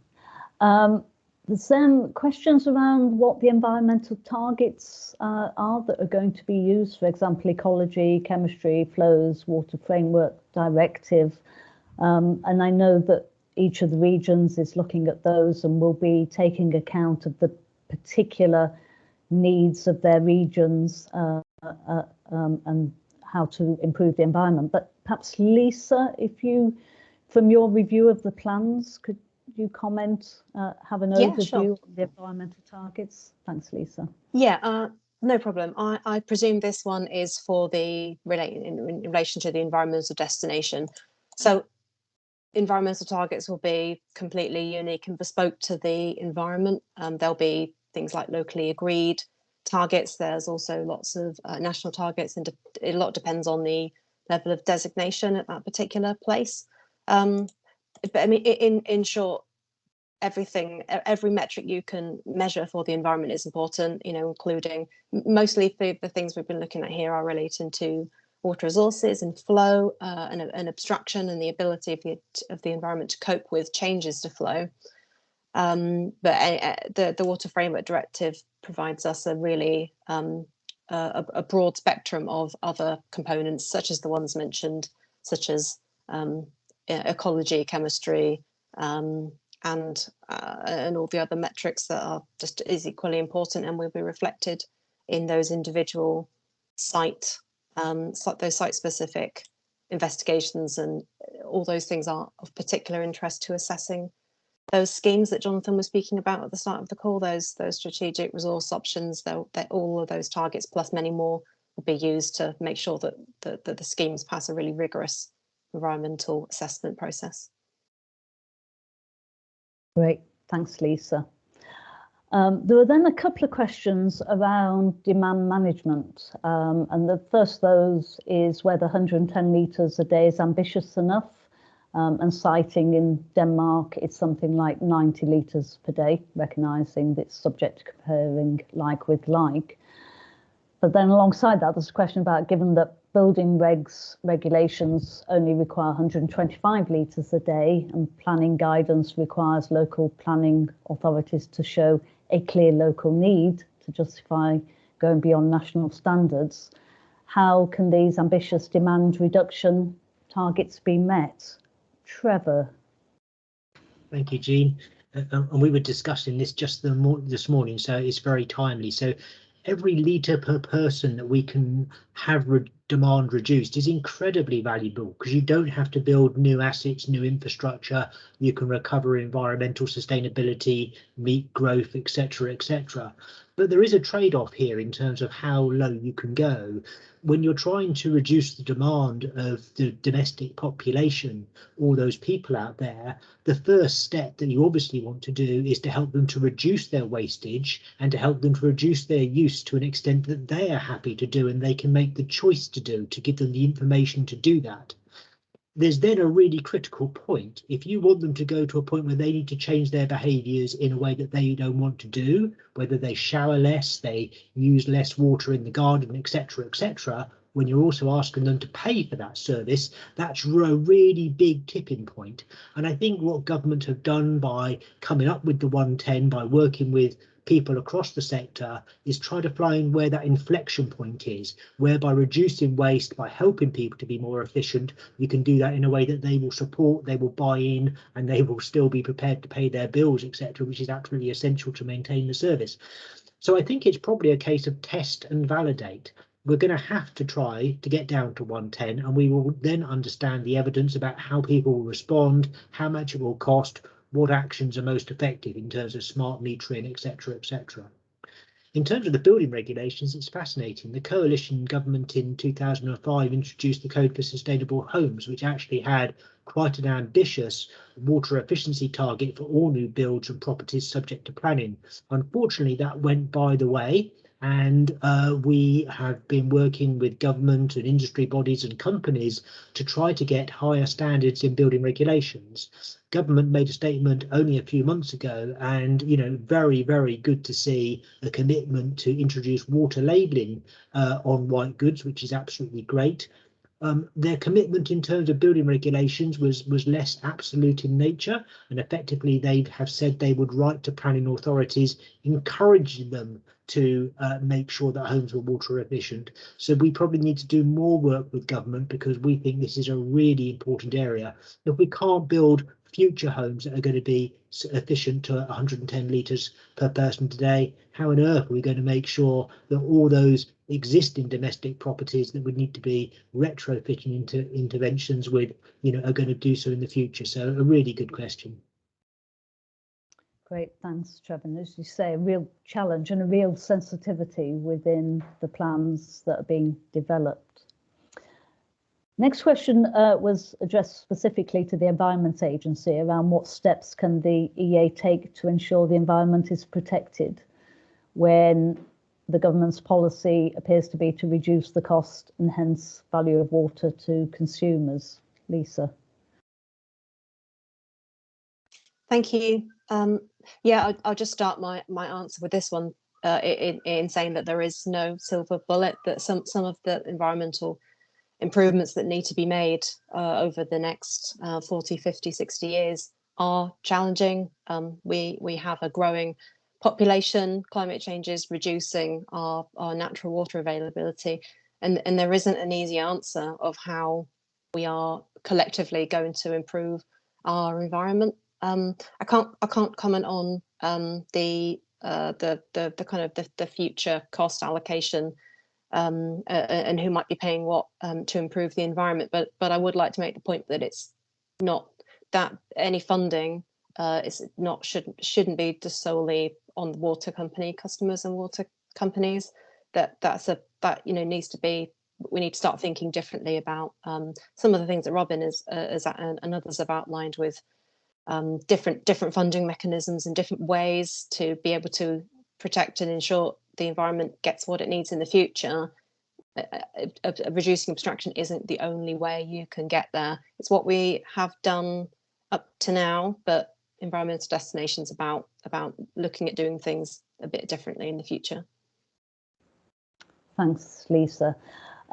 There's then questions around what the environmental targets are that are going to be used, for example, ecology, chemistry, flows, water framework directive. And I know that each of the regions is looking at those and will be taking account of the particular needs of their regions and how to improve the environment. But perhaps Lisa, if you, from your review of the plans, could you comment, have an overview sure. of the environmental targets? Thanks, Lisa. Yeah, no problem. I presume this one is for the in relation to the environmental destination. So environmental targets will be completely unique and bespoke to the environment. There'll be things like locally agreed targets. There's also lots of national targets, and a lot depends on the level of designation at that particular place. But I mean, in short, every metric you can measure for the environment is important, you know, including mostly the things we've been looking at here are relating to water resources and flow and obstruction and the ability of the environment to cope with changes to flow. But the Water Framework Directive provides us a really a broad spectrum of other components, such as the ones mentioned, such as ecology, chemistry, and all the other metrics that are just as equally important and will be reflected in those individual those site-specific investigations, and all those things are of particular interest to assessing those schemes that Jonathan was speaking about at the start of the call. Those strategic resource options, that all of those targets plus many more will be used to make sure that the schemes pass a really rigorous environmental assessment process. Great, thanks, Lisa. There were then a couple of questions around demand management, and the first of those is whether 110 litres a day is ambitious enough, and citing in Denmark it's something like 90 litres per day, recognising that it's subject to comparing like with like. But then alongside that, there's a question about, given that building regulations only require 125 litres a day and planning guidance requires local planning authorities to show a clear local need to justify going beyond national standards, how can these ambitious demand reduction targets be met? Trevor. Thank you, Jean. And we were discussing this just this morning, so it's very timely. So every litre per person that we can have demand reduced is incredibly valuable, because you don't have to build new assets, new infrastructure. You can recover environmental sustainability, meet growth, etc., etc. But there is a trade-off here in terms of how low you can go. When you're trying to reduce the demand of the domestic population, all those people out there, the first step that you obviously want to do is to help them to reduce their wastage and to help them to reduce their use to an extent that they are happy to do and they can make the choice to do, to give them the information to do that. There's then a really critical point. If you want them to go to a point where they need to change their behaviours in a way that they don't want to do, whether they shower less, they use less water in the garden, etc., etc., when you're also asking them to pay for that service, that's a really big tipping point. And I think what government have done by coming up with the 110, by working with people across the sector, is try to find where that inflection point is, where by reducing waste, by helping people to be more efficient, you can do that in a way that they will support, they will buy in, and they will still be prepared to pay their bills, etc., which is absolutely essential to maintain the service. So I think it's probably a case of test and validate. We're going to have to try to get down to 110, and we will then understand the evidence about how people will respond, how much it will cost, what actions are most effective in terms of smart metering, etc., etc. In terms of the building regulations, it's fascinating. The coalition government in 2005 introduced the Code for Sustainable Homes, which actually had quite an ambitious water efficiency target for all new builds and properties subject to planning. Unfortunately, that went by the way, and we have been working with government and industry bodies and companies to try to get higher standards in building regulations. Government made a statement only a few months ago, and very, very good to see a commitment to introduce water labelling on white goods, which is absolutely great. Their commitment in terms of building regulations was less absolute in nature, and effectively they have said they would write to planning authorities encouraging them to make sure that homes were water efficient. So we probably need to do more work with government, because we think this is a really important area. If we can't build future homes that are going to be efficient to 110 litres per person today, how on earth are we going to make sure that all those existing domestic properties that would need to be retrofitting into interventions with, are going to do so in the future. So a really good question. Great, thanks, Trevor. And as you say, a real challenge and a real sensitivity within the plans that are being developed. Next question was addressed specifically to the Environment Agency around what steps can the EA take to ensure the environment is protected when the government's policy appears to be to reduce the cost and hence value of water to consumers. Lisa. Thank you. Yeah, I'll just start my answer with this one in saying that there is no silver bullet, that some of the environmental improvements that need to be made over the next 40, 50, 60 years are challenging. We have a growing population, climate change is reducing our natural water availability, and there isn't an easy answer of how we are collectively going to improve our environment. I can't comment on the kind of the future cost allocation and who might be paying what to improve the environment, but I would like to make the point that it's not that any funding shouldn't be just solely on the water company customers and water companies. That needs to be. We need to start thinking differently about some of the things that Robin and others have outlined with different funding mechanisms and different ways to be able to protect and ensure the environment gets what it needs in the future. Reducing abstraction isn't the only way you can get there. It's what we have done up to now, but environmental destinations about looking at doing things a bit differently in the future. Thanks, Lisa.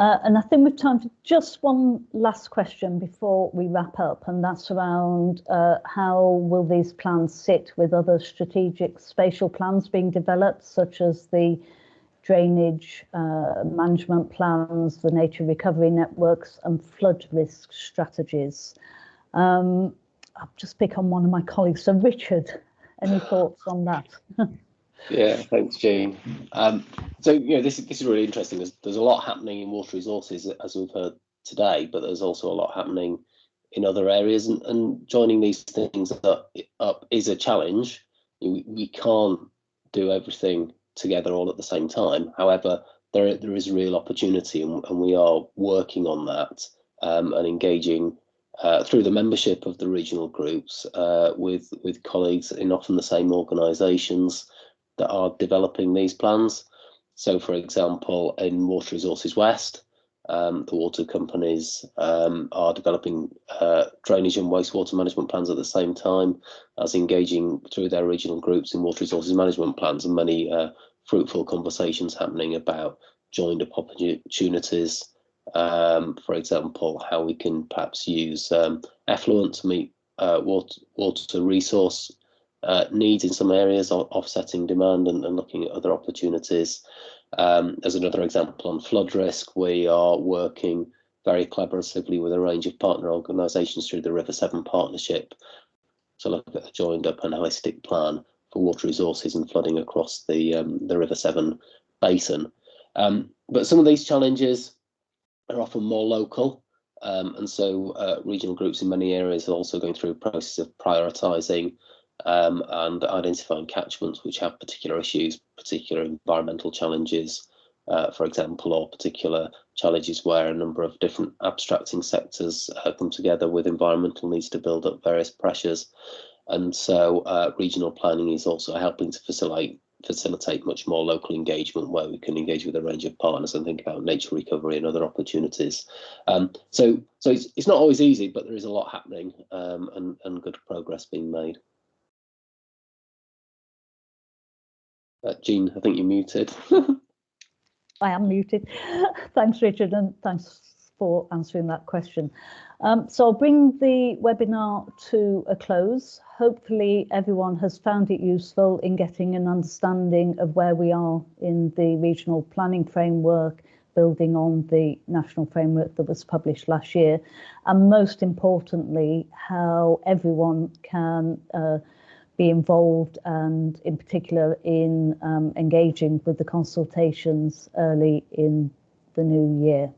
And I think we've time for just one last question before we wrap up, and that's around how will these plans sit with other strategic spatial plans being developed, such as the drainage management plans, the nature recovery networks and flood risk strategies. I'll just pick on one of my colleagues. So Richard, any thoughts on that? Yeah, thanks, Jean. So this is really interesting. There's a lot happening in water resources, as we've heard today, but there's also a lot happening in other areas, and joining these things up is a challenge. We can't do everything together all at the same time. However, there is real opportunity, and we are working on that and engaging through the membership of the regional groups with colleagues in often the same organisations that are developing these plans. So, for example, in Water Resources West, the water companies are developing drainage and wastewater management plans at the same time as engaging through their regional groups in water resources management plans, and many fruitful conversations happening about joined up opportunities. For example, how we can perhaps use effluent to meet water resource needs in some areas, offsetting demand and looking at other opportunities. As another example on flood risk, we are working very collaboratively with a range of partner organisations through the River Severn Partnership to look at a joined up and holistic plan for water resources and flooding across the River Severn basin. But some of these challenges are often more local, and so regional groups in many areas are also going through a process of prioritising and identifying catchments which have particular issues, particular environmental challenges, for example, or particular challenges where a number of different abstracting sectors come together with environmental needs to build up various pressures. And so regional planning is also helping to facilitate much more local engagement, where we can engage with a range of partners and think about nature recovery and other opportunities. So it's not always easy, but there is a lot happening and good progress being made. Jean, I think you're muted. I am muted. Thanks, Richard, and thanks for answering that question. So I'll bring the webinar to a close. Hopefully everyone has found it useful in getting an understanding of where we are in the regional planning framework, building on the national framework that was published last year, and most importantly, how everyone can be involved, and in particular in engaging with the consultations early in the new year.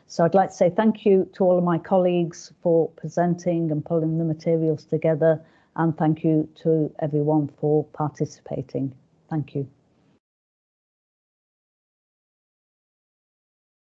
So I'd like to say thank you to all of my colleagues for presenting and pulling the materials together, and thank you to everyone for participating. Thank you.